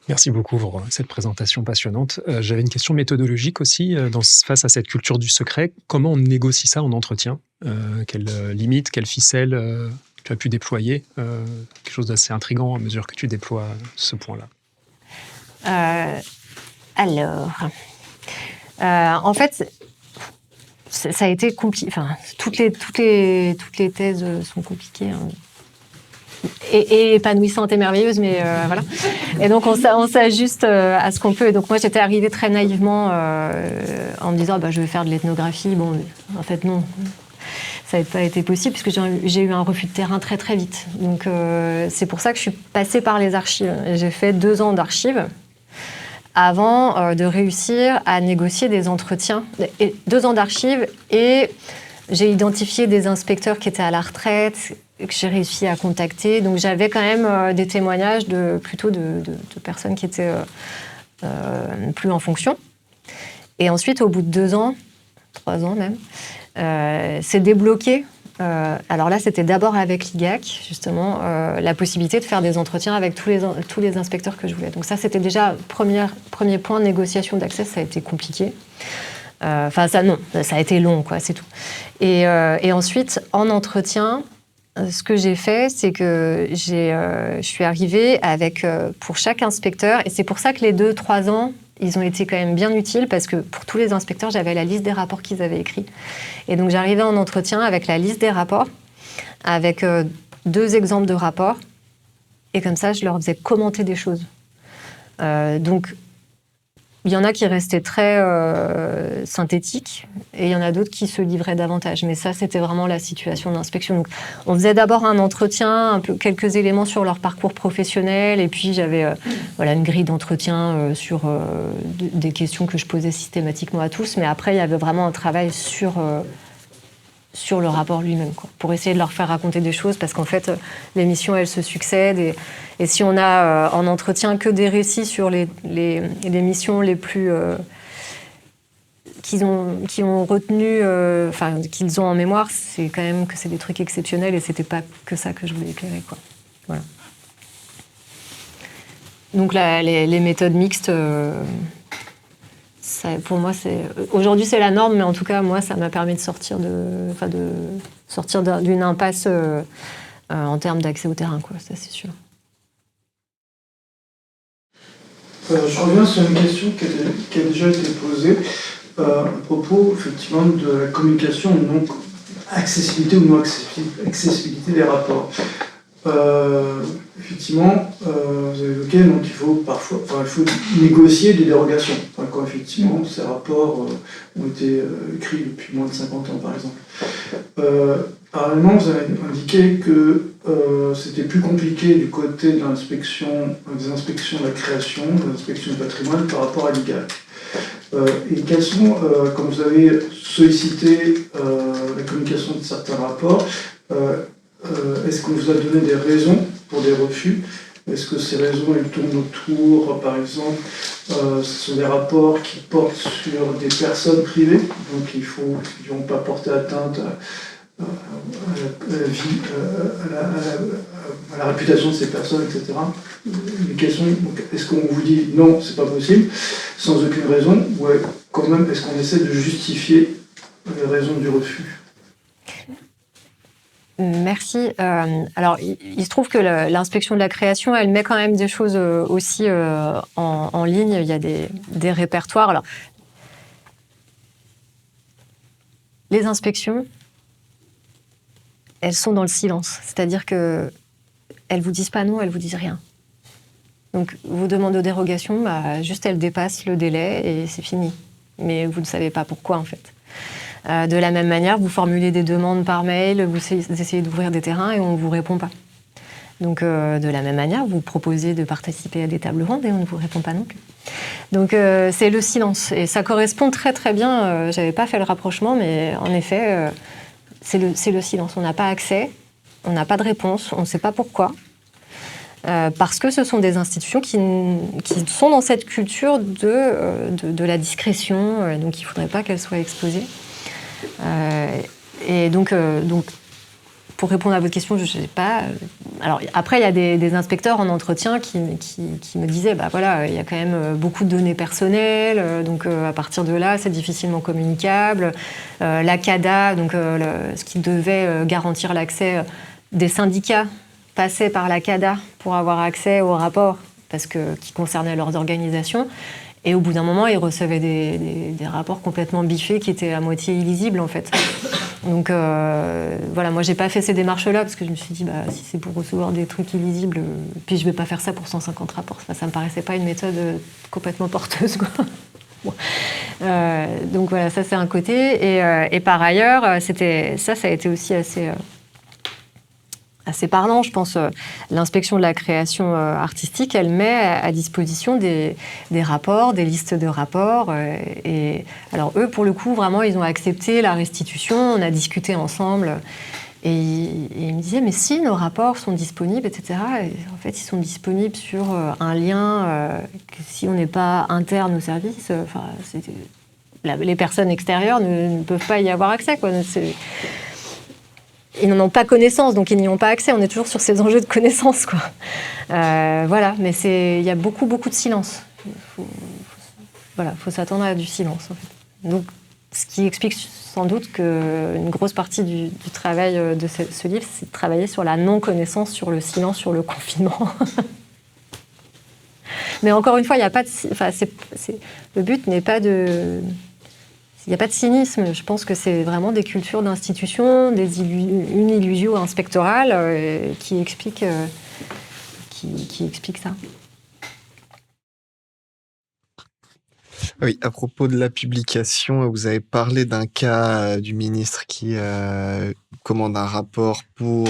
Merci beaucoup pour cette présentation passionnante. J'avais une question méthodologique aussi, face à cette culture du secret. Comment on négocie ça en entretien ? Quelles limites, quelles ficelles tu as pu déployer ? Quelque chose d'assez intriguant à mesure que tu déploies ce point-là. En fait, ça a été compliqué. Enfin, toutes les thèses sont compliquées, hein. Et épanouissantes et merveilleuses, mais voilà. Et donc, on s'ajuste à ce qu'on peut. Et donc, moi, j'étais arrivée très naïvement en me disant, je vais faire de l'ethnographie. Bon, en fait, non. Ça n'a pas été possible, puisque j'ai eu un refus de terrain très, très vite. Donc, c'est pour ça que je suis passée par les archives. J'ai fait 2 ans d'archives avant de réussir à négocier des entretiens. 2 ans d'archives, et j'ai identifié des inspecteurs qui étaient à la retraite, que j'ai réussi à contacter. Donc j'avais quand même des témoignages plutôt de personnes qui étaient plus en fonction. Et ensuite, au bout de 2 ans, 3 ans même, c'est débloqué. Alors là, c'était d'abord avec l'IGAC, justement, la possibilité de faire des entretiens avec tous les inspecteurs que je voulais. Donc ça, c'était déjà premier point, négociation d'accès, ça a été compliqué. Ça a été long, quoi, c'est tout. Et ensuite, en entretien, ce que j'ai fait, c'est que je suis arrivée avec, pour chaque inspecteur, et c'est pour ça que les 2-3 ans, ils ont été quand même bien utiles, parce que pour tous les inspecteurs, j'avais la liste des rapports qu'ils avaient écrits. Et donc j'arrivais en entretien avec la liste des rapports, avec 2 exemples de rapports, et comme ça, je leur faisais commenter des choses. Donc, il y en a qui restaient très synthétiques, et il y en a d'autres qui se livraient davantage. Mais ça, c'était vraiment la situation d'inspection. Donc, on faisait d'abord un entretien, quelques éléments sur leur parcours professionnel, et puis j'avais une grille d'entretien sur des questions que je posais systématiquement à tous. Mais après, il y avait vraiment un travail sur le rapport lui-même, quoi, pour essayer de leur faire raconter des choses, parce qu'en fait, les missions, elles se succèdent, et si on a en entretien que des récits sur les missions les plus qu'ils ont retenu, qu'ils ont en mémoire, c'est quand même que c'est des trucs exceptionnels, et c'était pas que ça que je voulais éclairer, quoi. Voilà. Donc les méthodes mixtes, pour moi, aujourd'hui c'est la norme, mais en tout cas, moi, ça m'a permis de sortir d'une impasse en termes d'accès au terrain, quoi, ça c'est sûr. Je reviens sur une question qui a déjà été posée à propos effectivement de la communication, donc accessibilité ou non accessibilité des rapports. Effectivement, vous avez évoqué, donc il faut négocier des dérogations. Quand effectivement ces rapports ont été écrits depuis moins de 50 ans, par exemple. Parallèlement, vous avez indiqué que c'était plus compliqué du côté de des inspections de la création, des inspections du patrimoine par rapport à l'IGAC. Et quels sont, quand vous avez sollicité la communication de certains rapports, est-ce qu'on vous a donné des raisons pour des refus? Est-ce que ces raisons, elles tournent autour, par exemple, ce sont des rapports qui portent sur des personnes privées, donc ils ne vont pas porter atteinte à la vie, à la réputation de ces personnes, etc. Les questions, donc, est-ce qu'on vous dit non, c'est pas possible, sans aucune raison, ou quand même, est-ce qu'on essaie de justifier les raisons du refus? Merci. Alors, il se trouve que l'inspection de la création, elle met quand même des choses aussi en ligne. Il y a des répertoires. Alors, les inspections, elles sont dans le silence. C'est-à-dire que elles vous disent pas non, elles vous disent rien. Donc, vos demandes de dérogation, juste elles dépassent le délai et c'est fini. Mais vous ne savez pas pourquoi, en fait. De la même manière, vous formulez des demandes par mail, vous essayez d'ouvrir des terrains et on ne vous répond pas. Donc, de la même manière, vous proposez de participer à des tables rondes et on ne vous répond pas non plus. Donc, c'est le silence. Et ça correspond très très bien, je n'avais pas fait le rapprochement, mais en effet, c'est le silence. On n'a pas accès, on n'a pas de réponse, on ne sait pas pourquoi. Parce que ce sont des institutions qui sont dans cette culture de la discrétion, donc il ne faudrait pas qu'elles soient exposées. Et donc, pour répondre à votre question, je ne sais pas. Alors après, il y a des inspecteurs en entretien qui me disaient, voilà, il y a quand même beaucoup de données personnelles, donc à partir de là, c'est difficilement communicable. La CADA, donc ce qui devait garantir l'accès des syndicats, passait par la CADA pour avoir accès aux rapports qui concernaient leurs organisations. Et au bout d'un moment, ils recevaient des rapports complètement biffés qui étaient à moitié illisibles, en fait. Donc, voilà, moi, j'ai pas fait ces démarches-là parce que je me suis dit, si c'est pour recevoir des trucs illisibles, puis je vais pas faire ça pour 150 rapports. Ça me paraissait pas une méthode complètement porteuse, quoi. Bon. Donc, voilà, ça, c'est un côté. Et par ailleurs, ça a été aussi assez parlant, je pense. L'inspection de la création artistique, elle met à disposition des rapports, des listes de rapports. Et alors eux, pour le coup, vraiment, ils ont accepté la restitution. On a discuté ensemble. Et ils me disaient, mais si nos rapports sont disponibles, etc. Et en fait, ils sont disponibles sur un lien que si on n'est pas interne au service, les personnes extérieures ne peuvent pas y avoir accès, quoi. Ils n'en ont pas connaissance, donc ils n'y ont pas accès. On est toujours sur ces enjeux de connaissance, quoi. Voilà, mais il y a beaucoup, beaucoup de silence. Faut s'attendre à du silence, en fait. Donc, ce qui explique sans doute qu'une grosse partie du travail de ce livre, c'est de travailler sur la non-connaissance, sur le silence, sur le confinement. Mais encore une fois, il n'y a pas de... le but n'est pas de... Il n'y a pas de cynisme. Je pense que c'est vraiment des cultures d'institutions, une illusio inspectorale qui explique ça. Oui, à propos de la publication, vous avez parlé d'un cas du ministre qui commande un rapport pour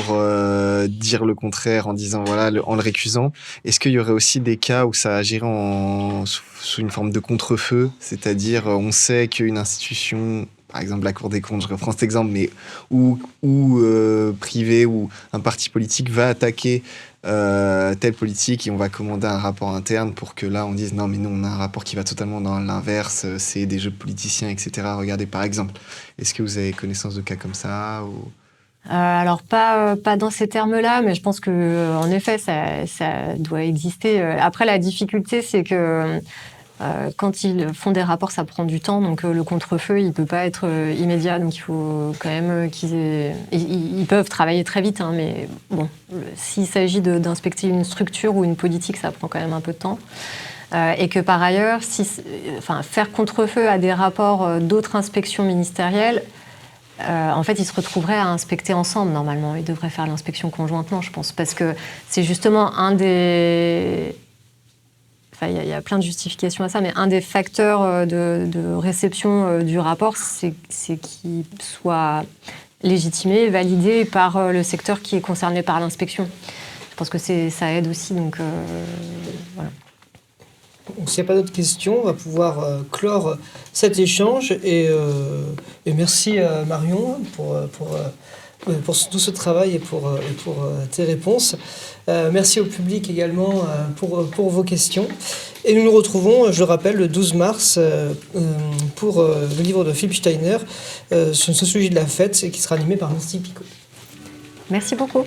dire le contraire en disant en le récusant. Est-ce qu'il y aurait aussi des cas où ça agirait sous une forme de contre-feu, c'est-à-dire on sait qu'une institution, par exemple la Cour des comptes, je reprends cet exemple, mais ou privé ou un parti politique va attaquer telle politique et on va commander un rapport interne pour que là on dise non mais nous on a un rapport qui va totalement dans l'inverse, c'est des jeux de politiciens, etc. Regardez par exemple. Est-ce que vous avez connaissance de cas comme ça ou... Alors pas dans ces termes-là, mais je pense que en effet ça doit exister. Après la difficulté c'est que quand ils font des rapports, ça prend du temps, donc le contre-feu, il peut pas être immédiat, donc il faut quand même ils peuvent travailler très vite, hein, mais bon, s'il s'agit d'inspecter une structure ou une politique, ça prend quand même un peu de temps. Et que par ailleurs, faire contre-feu à des rapports d'autres inspections ministérielles, en fait, ils se retrouveraient à inspecter ensemble, normalement. Ils devraient faire l'inspection conjointement, je pense, parce que c'est justement un des... Enfin, il y a plein de justifications à ça, mais un des facteurs de réception du rapport, c'est qu'il soit légitimé, validé par le secteur qui est concerné par l'inspection. Je pense que ça aide aussi, donc voilà. Donc, s'il n'y a pas d'autres questions, on va pouvoir clore cet échange. Et merci Marion pour tout ce travail et pour tes réponses. Merci au public également pour vos questions. Et nous nous retrouvons, je le rappelle, le 12 mars pour le livre de Philippe Steiner sur une sociologie de la fête qui sera animé par Misty Picot. Merci beaucoup.